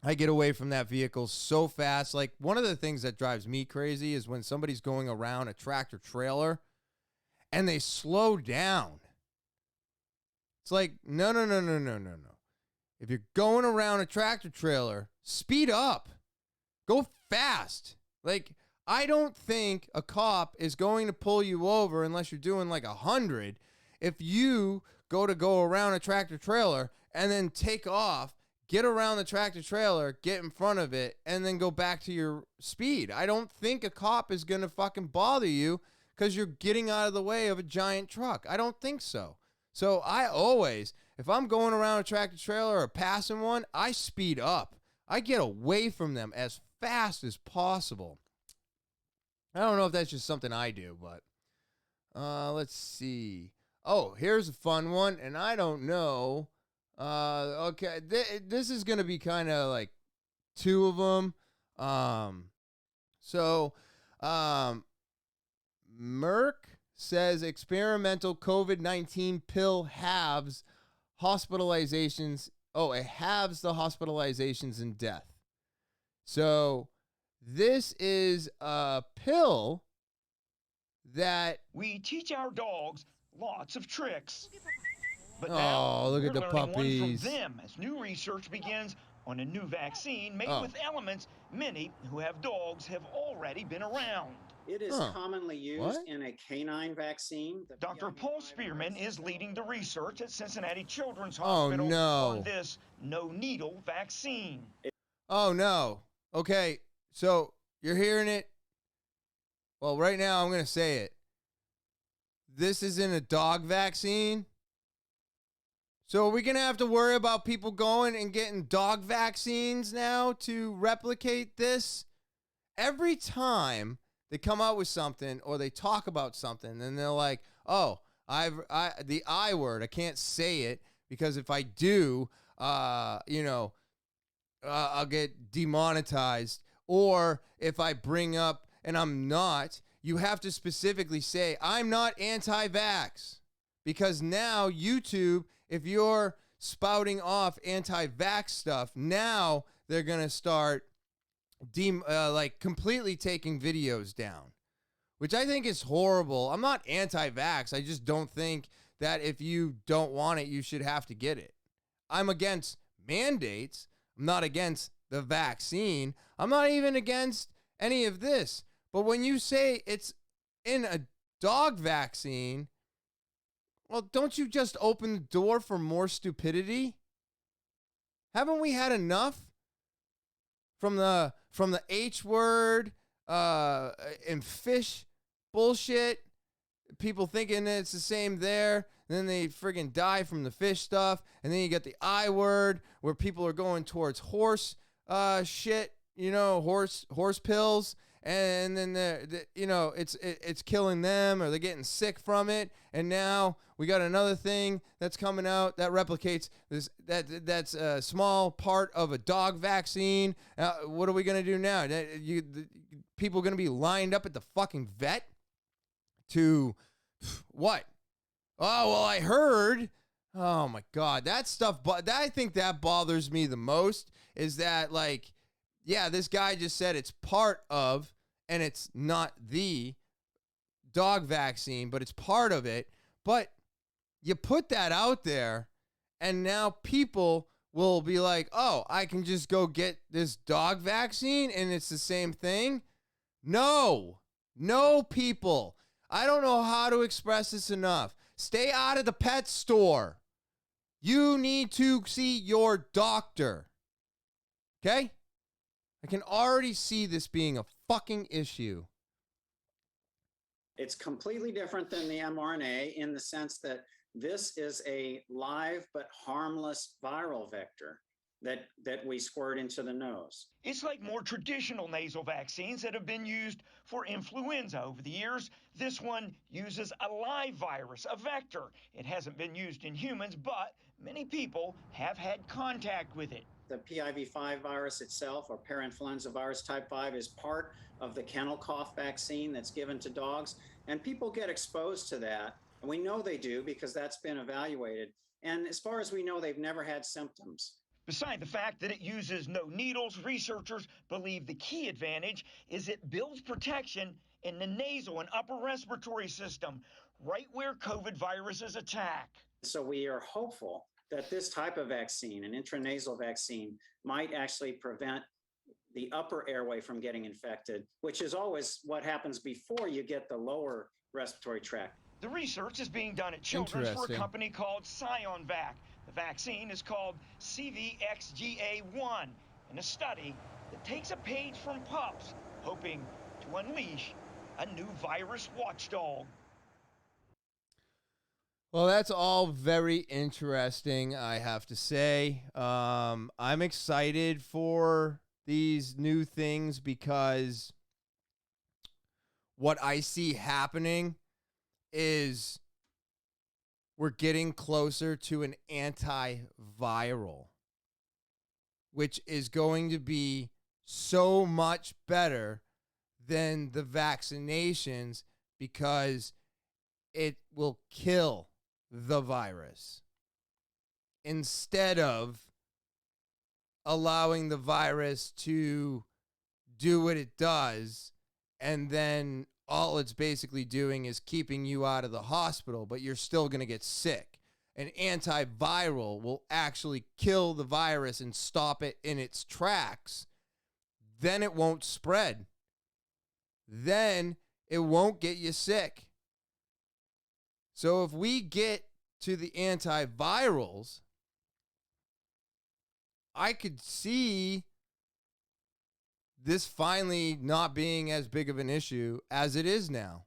I get away from that vehicle so fast. Like, one of the things that drives me crazy is when somebody's going around a tractor trailer and they slow down. It's like, no. If you're going around a tractor trailer, speed up. Go fast. Like, I don't think a cop is going to pull you over unless you're doing like 100. If you go around a tractor trailer and then take off, get around the tractor trailer, get in front of it, and then go back to your speed. I don't think a cop is going to fucking bother you because you're getting out of the way of a giant truck. I don't think so. So I always, if I'm going around a tractor trailer or passing one, I speed up. I get away from them as fast as possible. I don't know if that's just something I do, but let's see. Oh, here's a fun one, and I don't know. Okay, this is going to be kind of like two of them. Merck says experimental COVID-19 pill halves hospitalizations. Oh, it halves the hospitalizations and death. So this is a pill that we teach our dogs lots of tricks. But now look at the we're learning puppies. one from them as new research begins on a new vaccine made with elements many who have dogs have already been around. It is commonly used in a canine vaccine. Dr. Paul Spearmint is leading the research at Cincinnati Children's Hospital on this no-needle vaccine. Oh, no. Okay, so you're hearing it. Well, right now I'm going to say it. This isn't a dog vaccine. So are we going to have to worry about people going and getting dog vaccines now to replicate this? Every time they come out with something or they talk about something and they're like, oh, the I word, I can't say it because if I do, I'll get demonetized. Or if I bring up and I'm not, you have to specifically say, I'm not anti-vax. Because now YouTube, if you're spouting off anti-vax stuff, now they're going to start completely taking videos down, which I think is horrible. I'm not anti-vax. I just don't think that if you don't want it, you should have to get it. I'm against mandates. I'm not against the vaccine. I'm not even against any of this. But when you say it's in a dog vaccine, well, don't you just open the door for more stupidity? Haven't we had enough from the H word and fish bullshit? People thinking that it's the same there. And then they friggin' die from the fish stuff. And then you got the I word where people are going towards horse shit, horse pills. and then it's killing them, or they're getting sick from it. And now we got another thing that's coming out that replicates this. That's a small part of a dog vaccine. What are we gonna do now? People are gonna be lined up at the fucking vet to what? Oh, well, I heard. Oh my God, that stuff. But I think that bothers me the most is that, like, yeah, this guy just said it's part of, and it's not the dog vaccine, but it's part of it. But you put that out there, and now people will be like, oh, I can just go get this dog vaccine, and it's the same thing. No, people. I don't know how to express this enough. Stay out of the pet store. You need to see your doctor. Okay? I can already see this being a fucking issue. It's completely different than the mRNA in the sense that this is a live but harmless viral vector that we squirt into the nose. It's like more traditional nasal vaccines that have been used for influenza over the years. This one uses a live virus, a vector. It hasn't been used in humans, but many people have had contact with it. The PIV5 virus itself, or parainfluenza virus type 5, is part of the kennel cough vaccine that's given to dogs. And people get exposed to that. And we know they do because that's been evaluated. And as far as we know, they've never had symptoms. Beside the fact that it uses no needles, researchers believe the key advantage is it builds protection in the nasal and upper respiratory system, right where COVID viruses attack. So we are hopeful that this type of vaccine, an intranasal vaccine, might actually prevent the upper airway from getting infected, which is always what happens before you get the lower respiratory tract. The research is being done at Children's for a company called ScionVac. The vaccine is called CVXGA1, in a study that takes a page from pups, hoping to unleash a new virus watchdog. Well, that's all very interesting, I have to say. I'm excited for these new things because what I see happening is we're getting closer to an antiviral, which is going to be so much better than the vaccinations because it will kill the virus instead of allowing the virus to do what it does, and then all it's basically doing is keeping you out of the hospital, but you're still going to get sick. An antiviral will actually kill the virus and stop it in its tracks. Then it won't spread. Then it won't get you sick. So if we get to the antivirals, I could see this finally not being as big of an issue as it is now.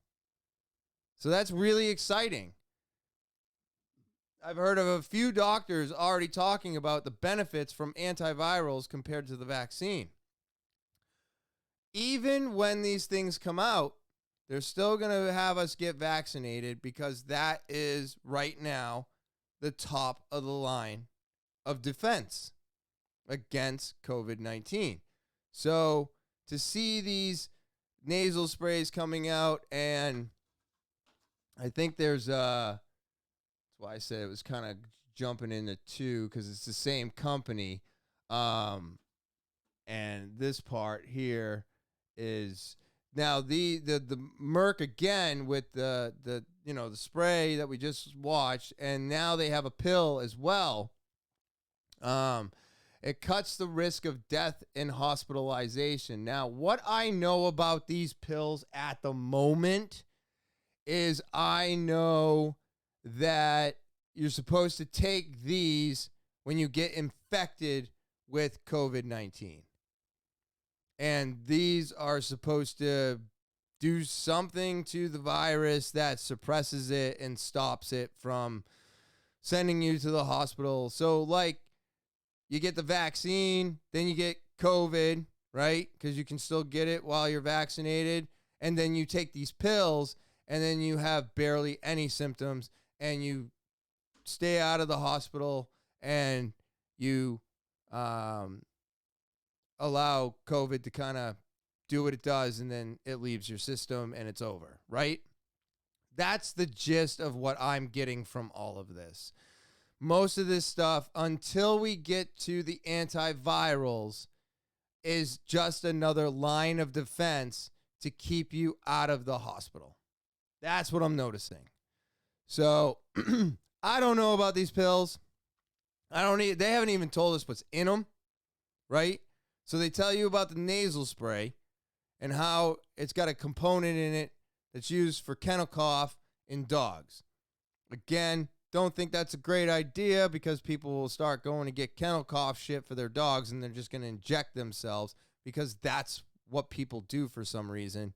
So that's really exciting. I've heard of a few doctors already talking about the benefits from antivirals compared to the vaccine. Even when these things come out, they're still going to have us get vaccinated because that is right now the top of the line of defense against COVID-19. So to see these nasal sprays coming out, and I think there's that's why I said it was kind of jumping into two because it's the same company. And this part here is now the Merck again with the the spray that we just watched, and now they have a pill as well. It cuts the risk of death and hospitalization. Now, what I know about these pills at the moment is I know that you're supposed to take these when you get infected with COVID-19. And these are supposed to do something to the virus that suppresses it and stops it from sending you to the hospital. So, like, you get the vaccine, then you get COVID, right? Because you can still get it while you're vaccinated. And then you take these pills, and then you have barely any symptoms, and you stay out of the hospital, and you allow COVID to kind of do what it does, and then it leaves your system, and it's over, right? That's the gist of what I'm getting from all of this. Most of this stuff, until we get to the antivirals, is just another line of defense to keep you out of the hospital. That's what I'm noticing. So I don't know about these pills. They haven't even told us what's in them, right? So they tell you about the nasal spray and how it's got a component in it that's used for kennel cough in dogs. Again, don't think that's a great idea, because people will start going to get kennel cough shit for their dogs, and they're just going to inject themselves because that's what people do for some reason.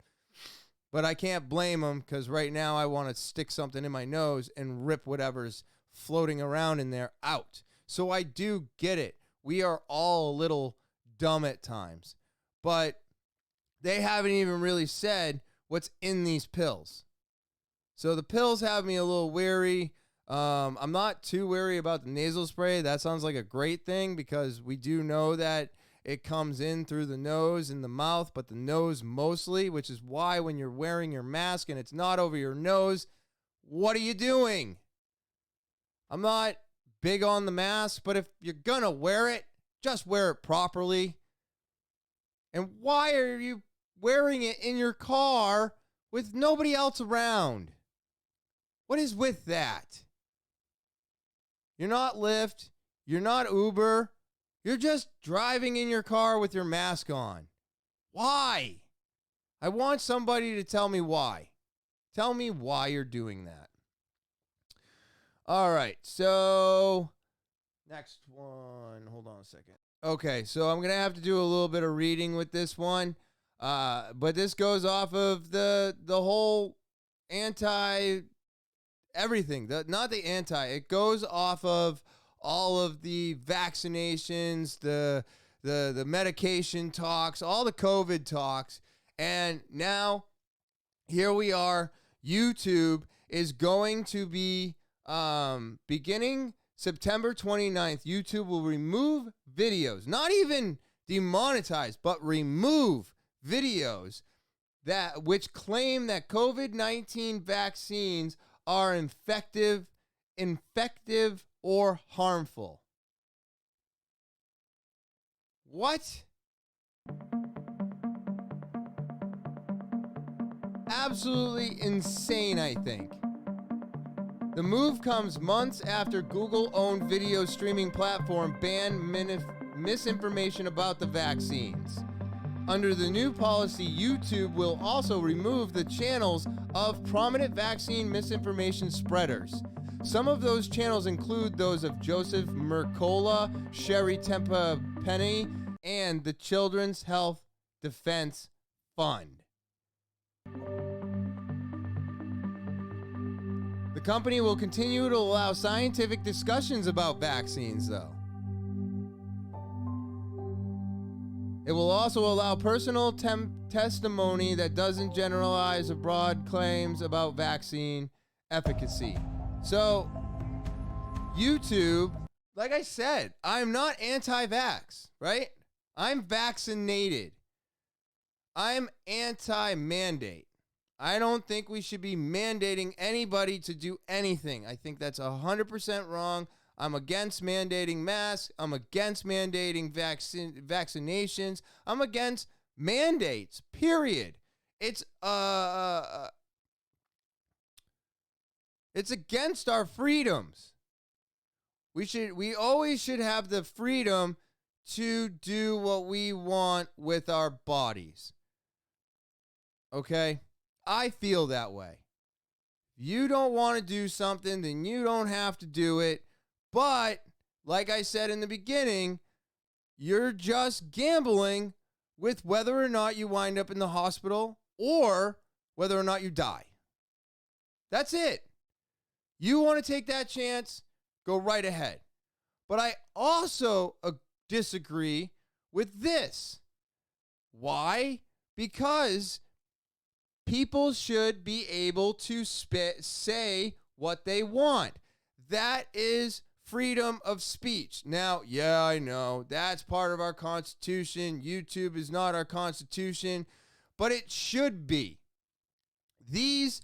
But I can't blame them, because right now I want to stick something in my nose and rip whatever's floating around in there out. So I do get it. We are all a little dumb at times. But they haven't even really said what's in these pills. So the pills have me a little weary. I'm not too wary about the nasal spray. That sounds like a great thing, because we do know that it comes in through the nose and the mouth, but the nose mostly, which is why when you're wearing your mask and it's not over your nose, what are you doing? I'm not big on the mask, but if you're gonna wear it, just wear it properly. And why are you wearing it in your car with nobody else around? What is with that? You're not Lyft. You're not Uber. You're just driving in your car with your mask on. Why? I want somebody to tell me why. Tell me why you're doing that. All right, so next one. Hold on a second. Okay, so I'm going to have to do a little bit of reading with this one. But this goes off of the whole anti-everything. It goes off of all of the vaccinations, the medication talks, all the COVID talks. And now, here we are. YouTube is going to be, beginning September 29th, YouTube will remove videos, not even demonetize, but remove videos which claim that COVID-19 vaccines are infective or harmful. What? Absolutely insane, I think. The move comes months after Google-owned video streaming platform banned misinformation about the vaccines. Under the new policy, YouTube will also remove the channels of prominent vaccine misinformation spreaders. Some of those channels include those of Joseph Mercola, Sherry Temppenny, and the Children's Health Defense Fund. The company will continue to allow scientific discussions about vaccines, though. It will also allow personal testimony that doesn't generalize or broad claims about vaccine efficacy. So, YouTube, like I said, I'm not anti-vax, right? I'm vaccinated. I'm anti-mandate. I don't think we should be mandating anybody to do anything. I think that's 100% wrong. I'm against mandating masks. I'm against mandating vaccinations. I'm against mandates, period. It's against our freedoms. We always should have the freedom to do what we want with our bodies. Okay? I feel that way. If you don't want to do something, then you don't have to do it. But, like I said in the beginning, you're just gambling with whether or not you wind up in the hospital or whether or not you die. That's it. You want to take that chance, go right ahead. But I also disagree with this. Why? Because people should be able to say what they want. That is freedom of speech. Now, yeah, I know that's part of our Constitution. YouTube is not our Constitution, but it should be. These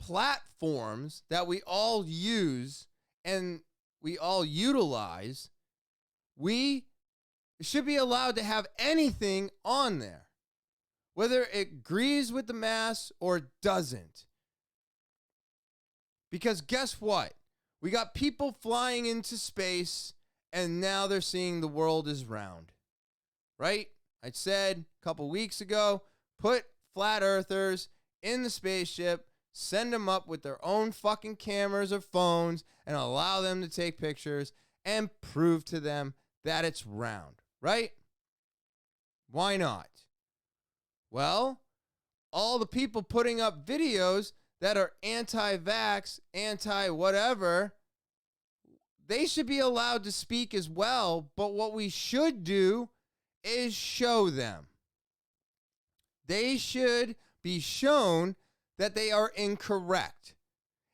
platforms that we all use and we all utilize, we should be allowed to have anything on there, whether it agrees with the mass or doesn't. Because guess what? We got people flying into space and now they're seeing the world is round, right? I said a couple weeks ago, put flat earthers in the spaceship, send them up with their own fucking cameras or phones and allow them to take pictures and prove to them that it's round, right? Why not? Well, all the people putting up videos that are anti-vax, anti-whatever, they should be allowed to speak as well, but what we should do is show them. They should be shown that they are incorrect.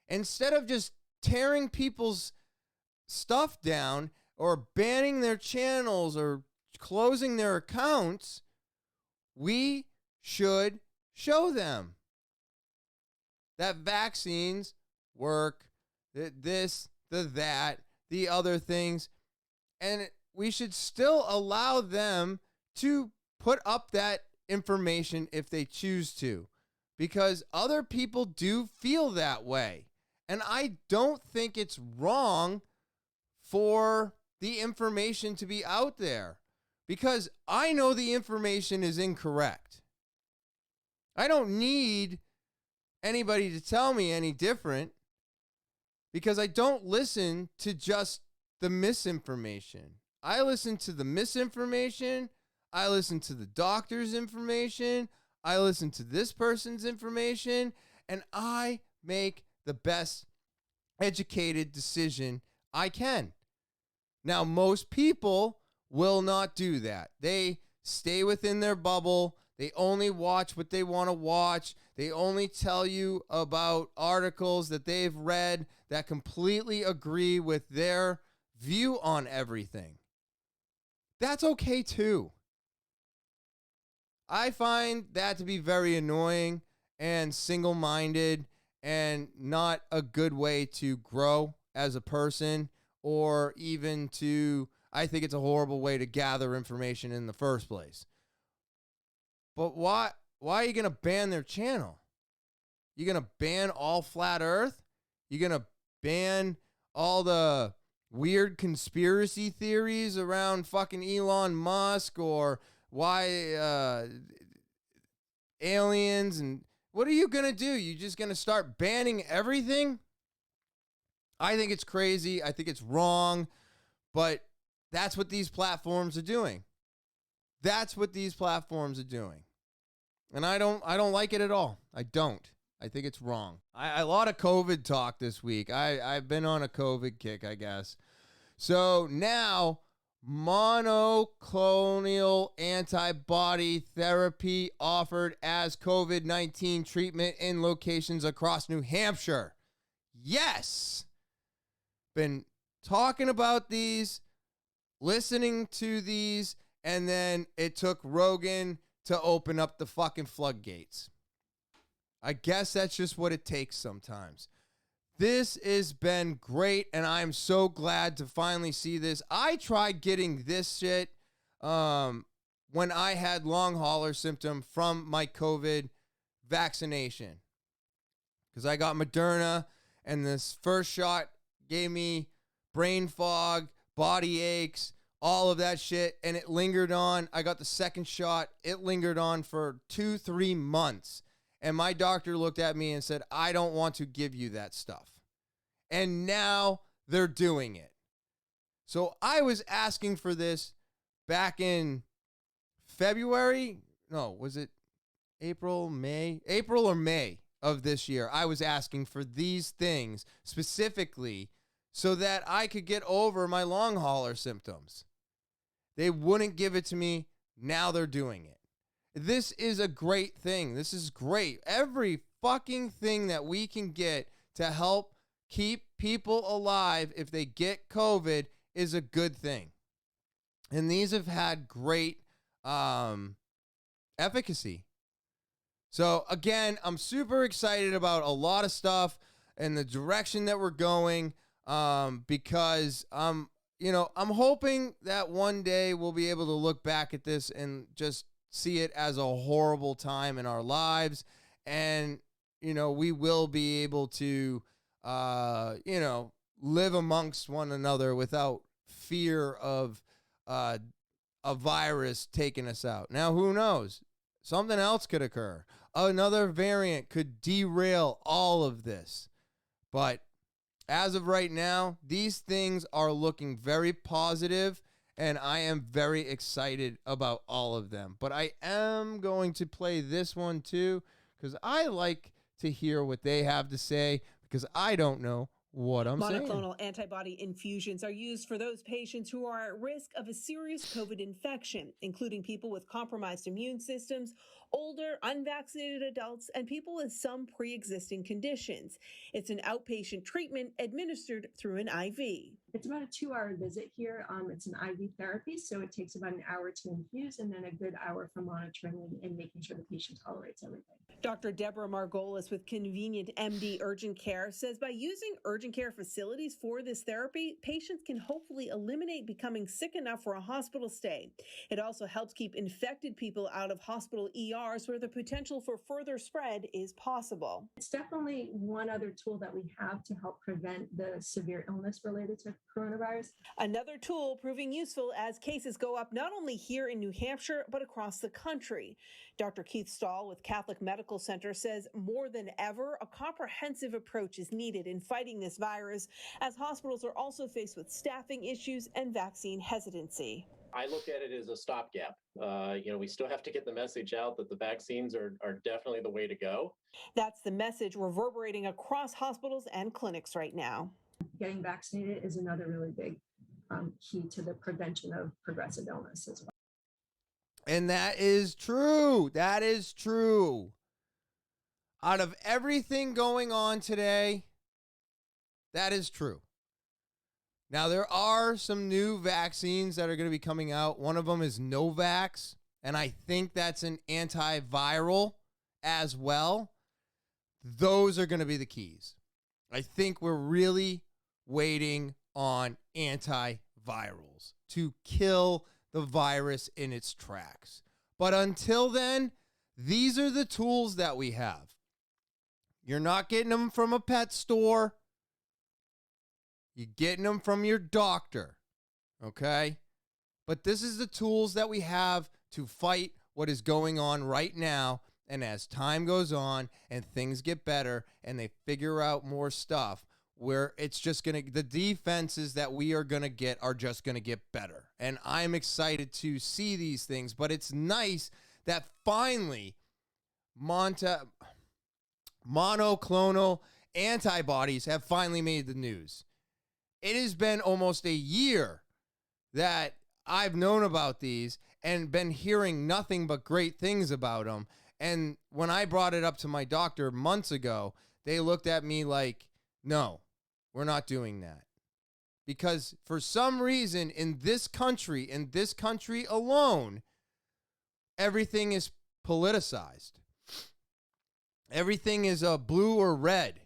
Instead of just tearing people's stuff down or banning their channels or closing their accounts, we should show them that vaccines work, this, the that, the other things, and we should still allow them to put up that information if they choose to, because other people do feel that way. And I don't think it's wrong for the information to be out there, because I know the information is incorrect. I don't need anybody to tell me any different, because I don't listen to just the misinformation. I listen to the misinformation. I listen to the doctor's information. I listen to this person's information, and I make the best educated decision I can. Now, most people will not do that. They stay within their bubble. They only watch what they want to watch. They only tell you about articles that they've read that completely agree with their view on everything. That's okay too. I find that to be very annoying and single-minded and not a good way to grow as a person, or even to, I think it's a horrible way to gather information in the first place. But why are you going to ban their channel? You're going to ban all flat earth? You're going to ban all the weird conspiracy theories around fucking Elon Musk, or why aliens, and what are you going to do? You just going to start banning everything? I think it's crazy. I think it's wrong, but that's what these platforms are doing. That's what these platforms are doing. And I don't like it at all. I don't. I think it's wrong. A lot of COVID talk this week. I've been on a COVID kick, I guess. So now, monoclonal antibody therapy offered as COVID-19 treatment in locations across New Hampshire. Yes! Been talking about these, listening to these, and then it took Rogan to open up the fucking floodgates. I guess that's just what it takes sometimes. This has been great, and I'm so glad to finally see this. I tried getting this shit when I had long hauler symptom from my COVID vaccination, because I got Moderna, and this first shot gave me brain fog, body aches, all of that shit, and it lingered on. I got the second shot. It lingered on for 2-3 months. And my doctor looked at me and said, I don't want to give you that stuff. And now they're doing it. So I was asking for this back in February. No, was it April, May? April or May of this year. I was asking for these things specifically so that I could get over my long hauler symptoms. They wouldn't give it to me. Now they're doing it. This is a great thing. This is great. Every fucking thing that we can get to help keep people alive if they get COVID is a good thing. And these have had great efficacy. So again, I'm super excited about a lot of stuff and the direction that we're going, because I'm hoping that one day we'll be able to look back at this and just see it as a horrible time in our lives, and we will be able to live amongst one another without fear of a virus taking us out. Now, who knows? Something else could occur. Another variant could derail all of this. But as of right now, these things are looking very positive, and I am very excited about all of them. But I am going to play this one too, because I like to hear what they have to say, because I don't know what I'm saying. Monoclonal antibody infusions are used for those patients who are at risk of a serious COVID infection, including people with compromised immune systems, older, unvaccinated adults, and people with some pre-existing conditions. It's an outpatient treatment administered through an IV. It's about a 2-hour visit here. It's an IV therapy, so it takes about an hour to infuse and then a good hour for monitoring and making sure the patient tolerates everything. Dr. Deborah Margolis with Convenient MD Urgent Care says by using urgent care facilities for this therapy, patients can hopefully eliminate becoming sick enough for a hospital stay. It also helps keep infected people out of hospital ERs where the potential for further spread is possible. It's definitely one other tool that we have to help prevent the severe illness related to coronavirus. Another tool proving useful as cases go up not only here in New Hampshire, but across the country. Dr. Keith Stahl with Catholic Medical Center says more than ever, a comprehensive approach is needed in fighting this virus, as hospitals are also faced with staffing issues and vaccine hesitancy. I look at it as a stopgap. We still have to get the message out that the vaccines are definitely the way to go. That's the message reverberating across hospitals and clinics right now. Getting vaccinated is another really big key to the prevention of progressive illness as well. And that is true. That is true. Out of everything going on today, that is true. Now, there are some new vaccines that are going to be coming out. One of them is Novavax, and I think that's an antiviral as well. Those are going to be the keys. I think we're really waiting on antivirals to kill the virus in its tracks. But until then, these are the tools that we have. You're not getting them from a pet store. You're getting them from your doctor, okay? But this is the tools that we have to fight what is going on right now. And as time goes on and things get better and they figure out more stuff, where it's just going to, the defenses that we are going to get are just going to get better. And I'm excited to see these things, but it's nice that finally monoclonal antibodies have finally made the news. It has been almost a year that I've known about these and been hearing nothing but great things about them. And when I brought it up to my doctor months ago, they looked at me like, no, we're not doing that. Because for some reason in this country alone, everything is politicized. Everything is blue or red.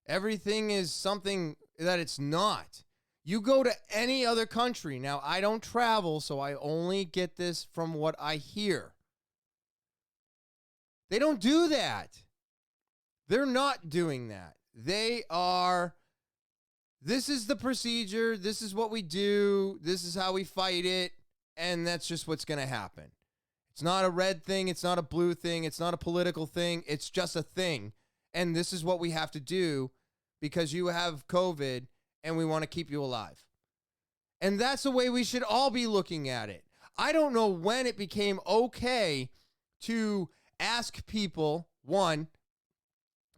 Everything is something that it's not. You go to any other country. Now, I don't travel, so I only get this from what I hear. They don't do that. They're not doing that. They are, this is the procedure. This is what we do. This is how we fight it. And that's just what's going to happen. It's not a red thing. It's not a blue thing. It's not a political thing. It's just a thing. And this is what we have to do because you have COVID and we want to keep you alive. And that's the way we should all be looking at it. I don't know when it became okay to ask people, one,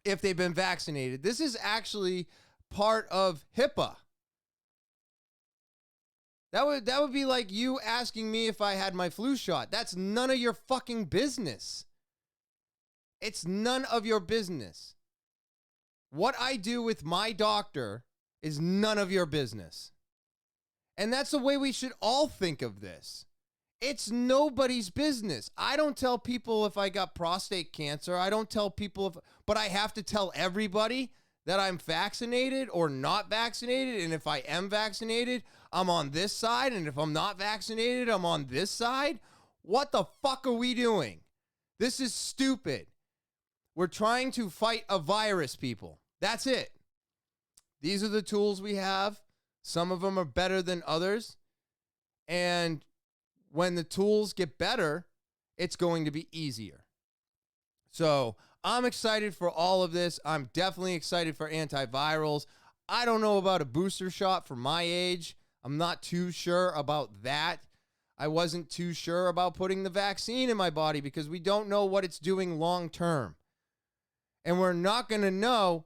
if they've been vaccinated. This is actually part of HIPAA. That would be like you asking me if I had my flu shot. That's none of your fucking business. It's none of your business. What I do with my doctor is none of your business. And that's the way we should all think of this. It's nobody's business. I don't tell people if I got prostate cancer. I don't tell people but I have to tell everybody that I'm vaccinated or not vaccinated. And if I am vaccinated, I'm on this side. And if I'm not vaccinated, I'm on this side. What the fuck are we doing? This is stupid. We're trying to fight a virus, people. That's it. These are the tools we have. Some of them are better than others. And when the tools get better, it's going to be easier. So I'm excited for all of this. I'm definitely excited for antivirals. I don't know about a booster shot for my age. I'm not too sure about that. I wasn't too sure about putting the vaccine in my body because we don't know what it's doing long term. And we're not going to know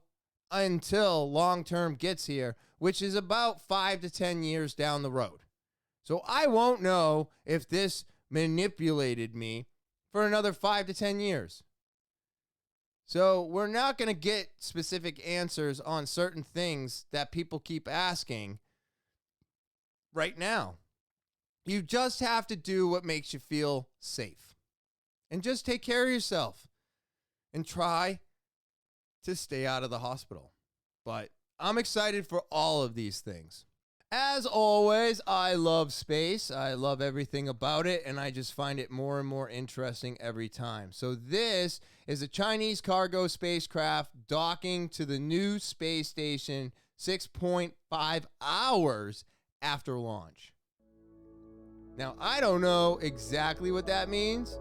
until long term gets here, which is about 5 to 10 years down the road. So I won't know if this manipulated me for another 5 to 10 years. So we're not going to get specific answers on certain things that people keep asking right now. You just have to do what makes you feel safe. And just take care of yourself. And try to stay out of the hospital. But I'm excited for all of these things. As always, I love space. I love everything about it, and I just find it more and more interesting every time. So this is a Chinese cargo spacecraft docking to the new space station 6.5 hours after launch. Now, I don't know exactly what that means,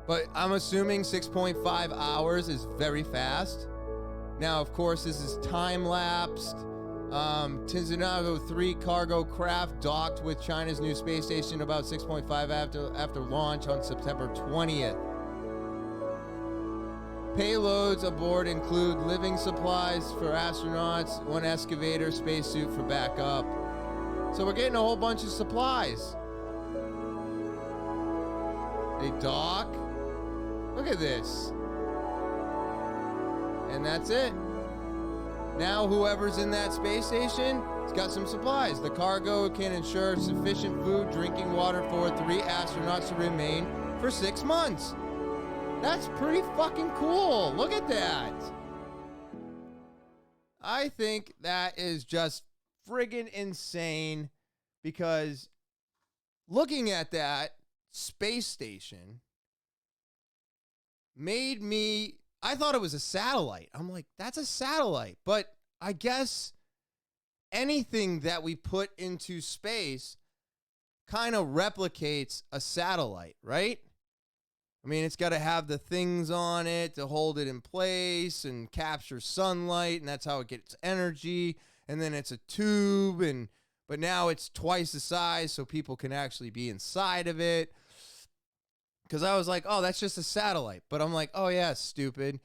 but I'm assuming 6.5 hours is very fast. Now, of course, this is time-lapsed. Tianzhuo 3 cargo craft docked with China's new space station about 6.5 after launch on September 20th. Payloads aboard include living supplies for astronauts, one excavator, spacesuit for backup. So we're getting a whole bunch of supplies. They dock. Look at this. And that's it. Now whoever's in that space station has got some supplies. The cargo can ensure sufficient food, drinking water for 3 astronauts to remain for 6 months. That's pretty fucking cool. Look at that. I think that is just friggin' insane because looking at that space station made me, I thought it was a satellite. I'm like, that's a satellite. But I guess anything that we put into space kind of replicates a satellite, right? I mean, it's got to have the things on it to hold it in place and capture sunlight, and that's how it gets energy. And then it's a tube, but now it's twice the size so people can actually be inside of it. Because I was like, oh, that's just a satellite. But I'm like, oh, yeah, stupid.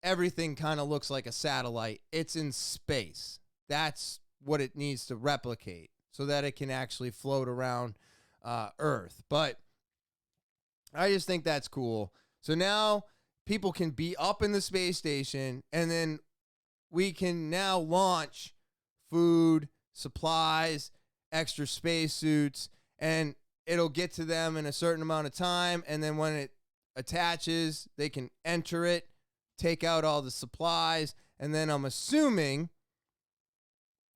Everything kind of looks like a satellite. It's in space. That's what it needs to replicate so that it can actually float around Earth. But I just think that's cool. So now people can be up in the space station, and then we can now launch food, supplies, extra spacesuits, and it'll get to them in a certain amount of time. And then when it attaches, they can enter it, take out all the supplies, and then I'm assuming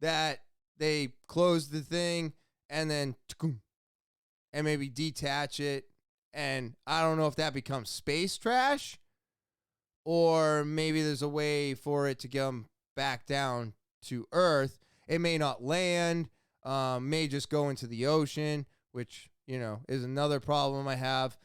that they close the thing and then and maybe detach it. And I don't know if that becomes space trash or maybe there's a way for it to come back down to Earth. It may not land, may just go into the ocean, which, you know, is another problem I have.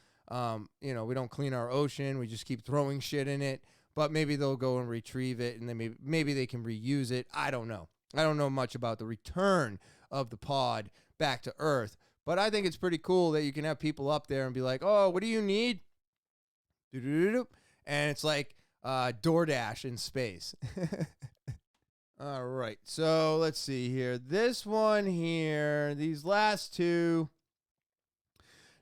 You know, we don't clean our ocean. We just keep throwing shit in it. But maybe they'll go and retrieve it, and then maybe they can reuse it. I don't know. I don't know much about the return of the pod back to Earth. But I think it's pretty cool that you can have people up there and be like, oh, what do you need? And it's like DoorDash in space. All right, so let's see here. This one here, these last two,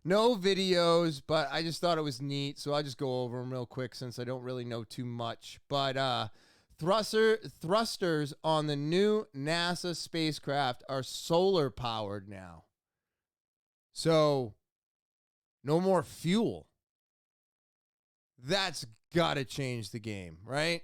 no videos, but I just thought it was neat, so I'll just go over them real quick since I don't really know too much. But thrusters on the new NASA spacecraft are solar powered now. So no more fuel. That's got to change the game, right?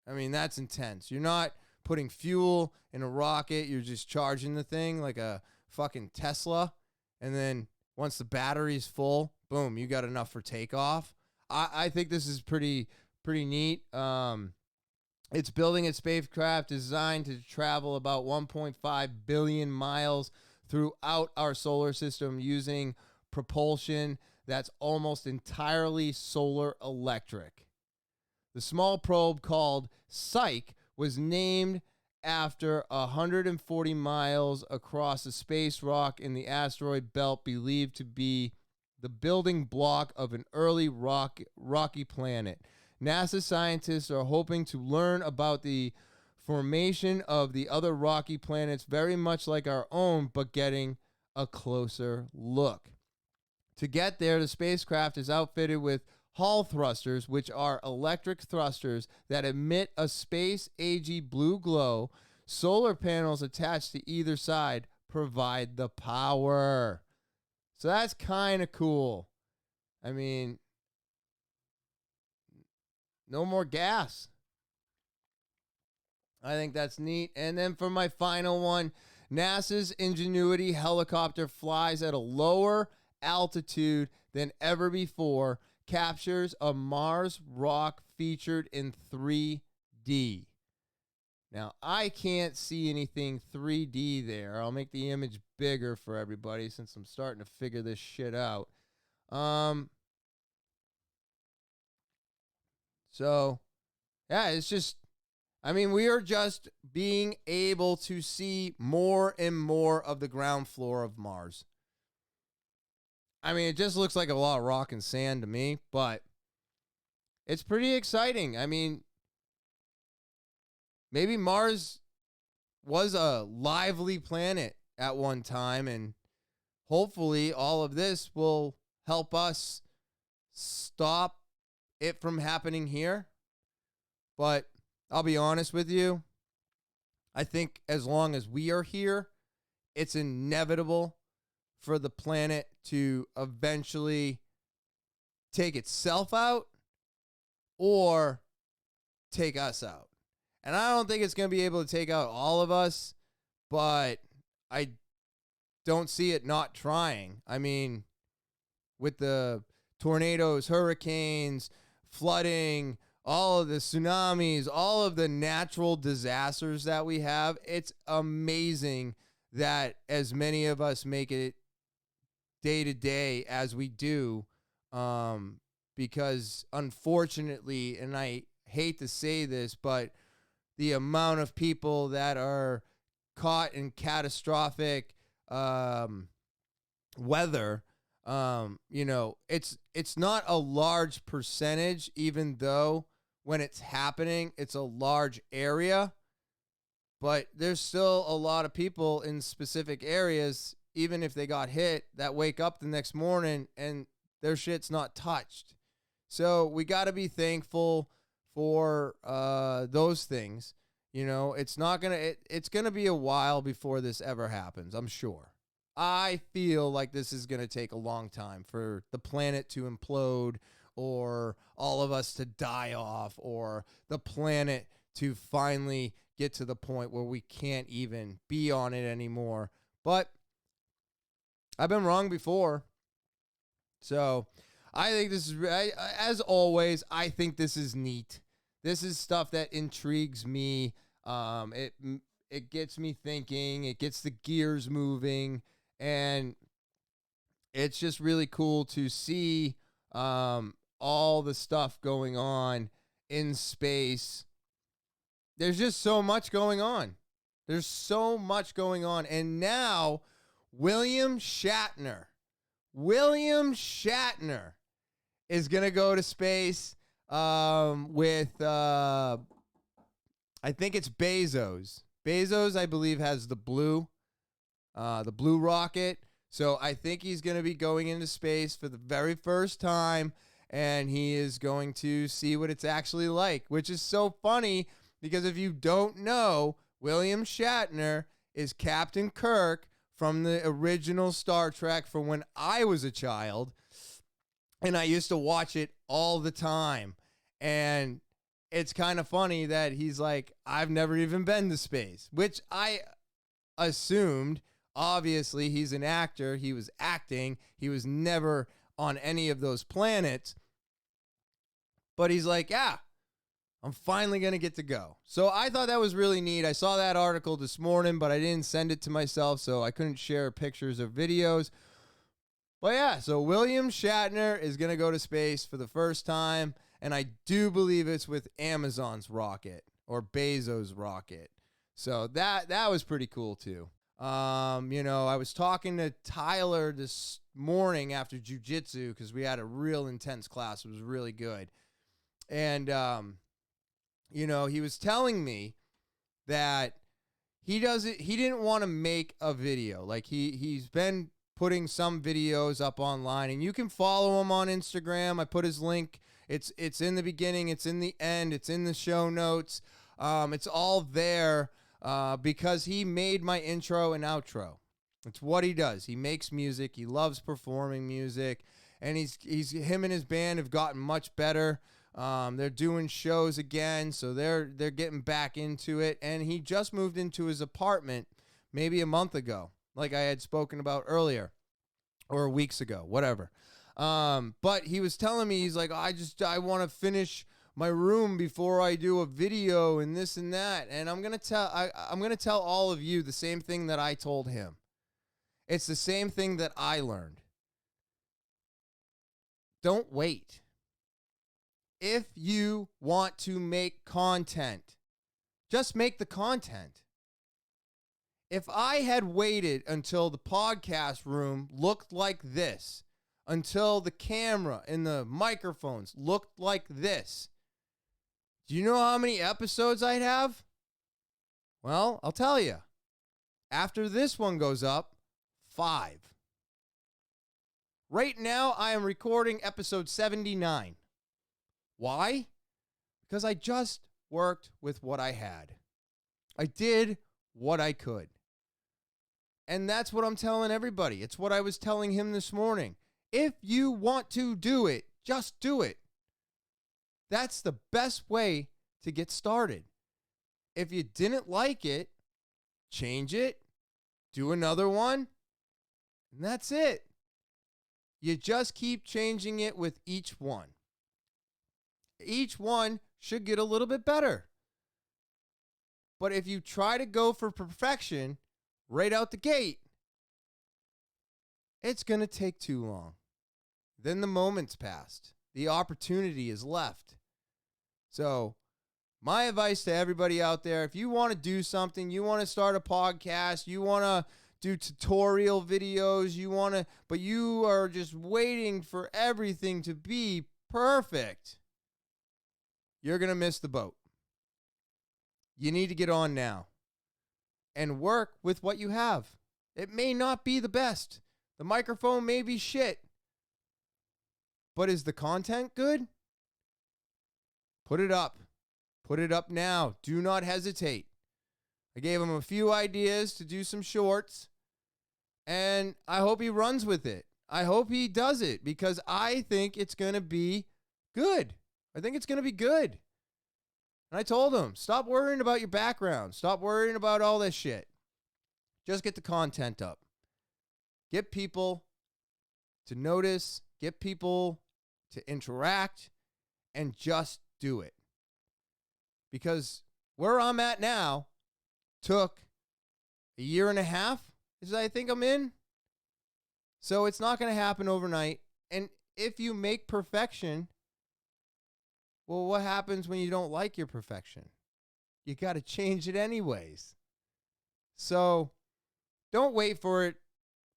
I mean, that's intense. You're not putting fuel in a rocket. You're just charging the thing like a fucking Tesla. And then once the battery's full, boom, you got enough for takeoff. I think this is pretty neat. It's building a spacecraft designed to travel about 1.5 billion miles throughout our solar system using propulsion that's almost entirely solar electric. The small probe called Psyche was named after 140 miles across a space rock in the asteroid belt believed to be the building block of an early rocky planet. NASA scientists are hoping to learn about the formation of the other rocky planets very much like our own, but getting a closer look. To get there, the spacecraft is outfitted with Hall thrusters, which are electric thrusters that emit a space-agey blue glow. Solar panels attached to either side provide the power. So that's kind of cool. I mean, no more gas. I think that's neat. And then for my final one, NASA's Ingenuity helicopter flies at a lower altitude than ever before, captures a Mars rock featured in 3D. Now, I can't see anything 3D there. I'll make the image bigger for everybody since I'm starting to figure this shit out. So, yeah, it's just, I mean, we are just being able to see more and more of the ground floor of Mars. I mean, it just looks like a lot of rock and sand to me, but it's pretty exciting. I mean, maybe Mars was a lively planet at one time, and hopefully all of this will help us stop it from happening here. But I'll be honest with you, I think as long as we are here, it's inevitable for the planet to eventually take itself out or take us out. And I don't think it's going to be able to take out all of us, but I don't see it not trying. I mean, with the tornadoes, hurricanes, flooding, all of the tsunamis, all of the natural disasters that we have, it's amazing that as many of us make it day to day as we do, because unfortunately, and I hate to say this, but the amount of people that are caught in catastrophic weather, it's not a large percentage, even though when it's happening, it's a large area, but there's still a lot of people in specific areas, even if they got hit, that wake up the next morning and their shit's not touched. So we got to be thankful for those things. It's going to be a while before this ever happens, I'm sure. I feel like this is going to take a long time for the planet to implode, or all of us to die off, or the planet to finally get to the point where we can't even be on it anymore. But I've been wrong before. So I think this is, as always, I think this is neat. This is stuff that intrigues me. It gets me thinking. It gets the gears moving. And it's just really cool to see all the stuff going on in space. There's just so much going on. There's so much going on. And now William Shatner is going to go to space with, I I think it's Bezos. Bezos, I believe, has the blue rocket. So I think he's going to be going into space for the very first time, and he is going to see what it's actually like, which is so funny because if you don't know, William Shatner is Captain Kirk from the original Star Trek from when I was a child, and I used to watch it all the time. And it's kind of funny that he's like, I've never even been to space, which I assumed. Obviously, he's an actor. He was acting. He was never on any of those planets. But he's like, yeah, I'm finally going to get to go. So I thought that was really neat. I saw that article this morning, but I didn't send it to myself, so I couldn't share pictures or videos. But yeah, so William Shatner is going to go to space for the first time, and I do believe it's with Amazon's rocket or Bezos' rocket. So that was pretty cool too. I was talking to Tyler this morning after jiu-jitsu because we had a real intense class. It was really good. And, he was telling me that he didn't want to make a video. Like he's been putting some videos up online, and you can follow him on Instagram. I put his link. It's in the beginning. It's in the end. It's in the show notes. It's all there. Because he made my intro and outro. It's what he does. He makes music. He loves performing music, and him and his band have gotten much better. They're doing shows again, so they're getting back into it. And he just moved into his apartment maybe a month ago, like I had spoken about earlier, or weeks ago, whatever. But he was telling me, he's like, I want to finish my room before I do a video and this and that. And I'm going to tell all of you the same thing that I told him. It's the same thing that I learned. Don't wait. If you want to make content, just make the content. If I had waited until the podcast room looked like this, until the camera and the microphones looked like this, do you know how many episodes I'd have? Well, I'll tell you. After this one goes up, 5. Right now, I am recording episode 79. Why? Because I just worked with what I had. I did what I could. And that's what I'm telling everybody. It's what I was telling him this morning. If you want to do it, just do it. That's the best way to get started. If you didn't like it, change it, do another one, and that's it. You just keep changing it with each one. Each one should get a little bit better. But if you try to go for perfection right out the gate, it's going to take too long. Then the moment's passed. The opportunity is left. So my advice to everybody out there, if you want to do something, you want to start a podcast, you want to do tutorial videos, but you are just waiting for everything to be perfect, you're going to miss the boat. You need to get on now and work with what you have. It may not be the best. The microphone may be shit. But is the content good? Put it up. Put it up now. Do not hesitate. I gave him a few ideas to do some shorts, and I hope he runs with it. I hope he does it because I think it's going to be good. I think it's going to be good. And I told him, stop worrying about your background. Stop worrying about all this shit. Just get the content up. Get people to notice. Get people to interact, and just do it. Because where I'm at now took a year and a half, is I think I'm in. So it's not going to happen overnight. And if you make perfection, well, what happens when you don't like your perfection? You got to change it anyways. So don't wait for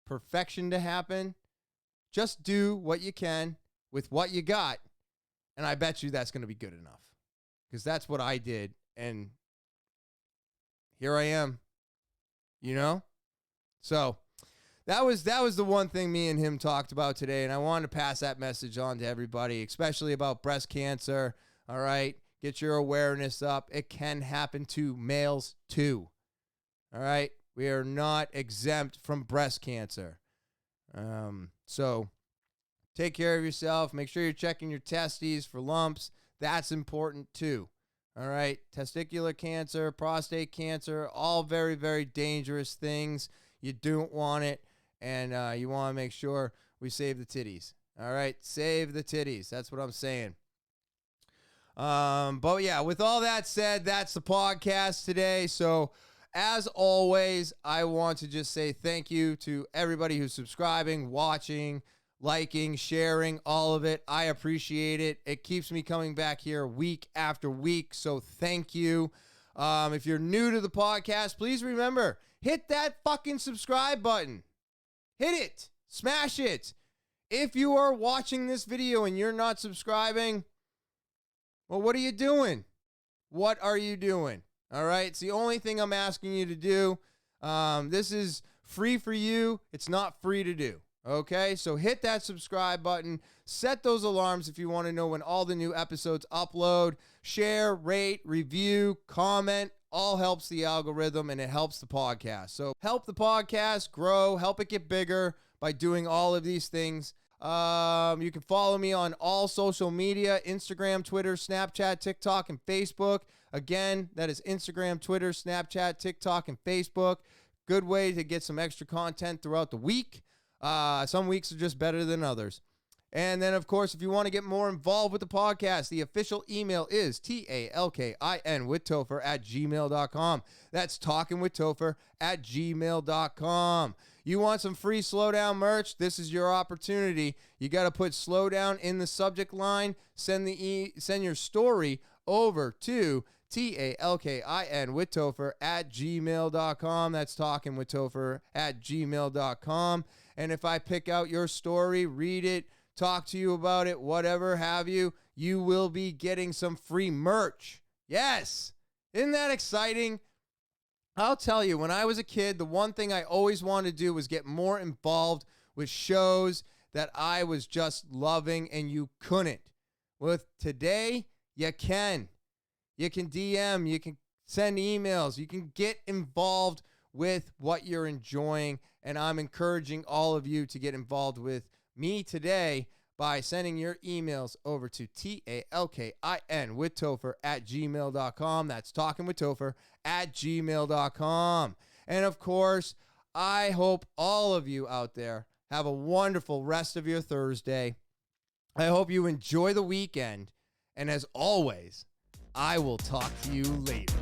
perfection to happen. Just do what you can with what you got. And I bet you that's going to be good enough. Because that's what I did. And here I am, So that was the one thing me and him talked about today, and I wanted to pass that message on to everybody, especially about breast cancer. All right, get your awareness up. It can happen to males too. All right, we are not exempt from breast cancer. So take care of yourself. Make sure you're checking your testes for lumps. That's important too. All right, testicular cancer, prostate cancer, all very, very dangerous things. You don't want it, and you want to make sure we save the titties. All right, save the titties. That's what I'm saying. But yeah, with all that said, that's the podcast today. So as always, I want to just say thank you to everybody who's subscribing, watching, liking, sharing, all of it. I appreciate it. It keeps me coming back here week after week. So thank you. If you're new to the podcast, please remember, hit that fucking subscribe button. Hit it. Smash it. If you are watching this video and you're not subscribing, well, what are you doing? What are you doing? All right. It's the only thing I'm asking you to do. This is free for you. It's not free to do. Okay. So hit that subscribe button. Set those alarms if you want to know when all the new episodes upload. Share, rate, review, comment. All helps the algorithm and it helps the podcast. So help the podcast grow, help it get bigger by doing all of these things. You can follow me on all social media, Instagram, Twitter, Snapchat, TikTok, and Facebook. Again, that is Instagram, Twitter, Snapchat, TikTok, and Facebook. Good way to get some extra content throughout the week. Some weeks are just better than others. And then, of course, if you want to get more involved with the podcast, the official email is talkinwithtopher@gmail.com. That's talkinwithtopher@gmail.com. You want some free Slowdown merch? This is your opportunity. You got to put Slowdown in the subject line. Send your story over to talkinwithtopher@gmail.com. That's talkinwithtopher@gmail.com. And if I pick out your story, read it, talk to you about it, whatever have you, you will be getting some free merch. Yes. Isn't that exciting? I'll tell you, when I was a kid, the one thing I always wanted to do was get more involved with shows that I was just loving, and you couldn't. With today, you can. You can DM, you can send emails, you can get involved with what you're enjoying, and I'm encouraging all of you to get involved with me today by sending your emails over to talkinwithtopher@gmail.com. That's talkinwithtopher@gmail.com. And of course, I hope all of you out there have a wonderful rest of your Thursday. I hope you enjoy the weekend. And as always, I will talk to you later.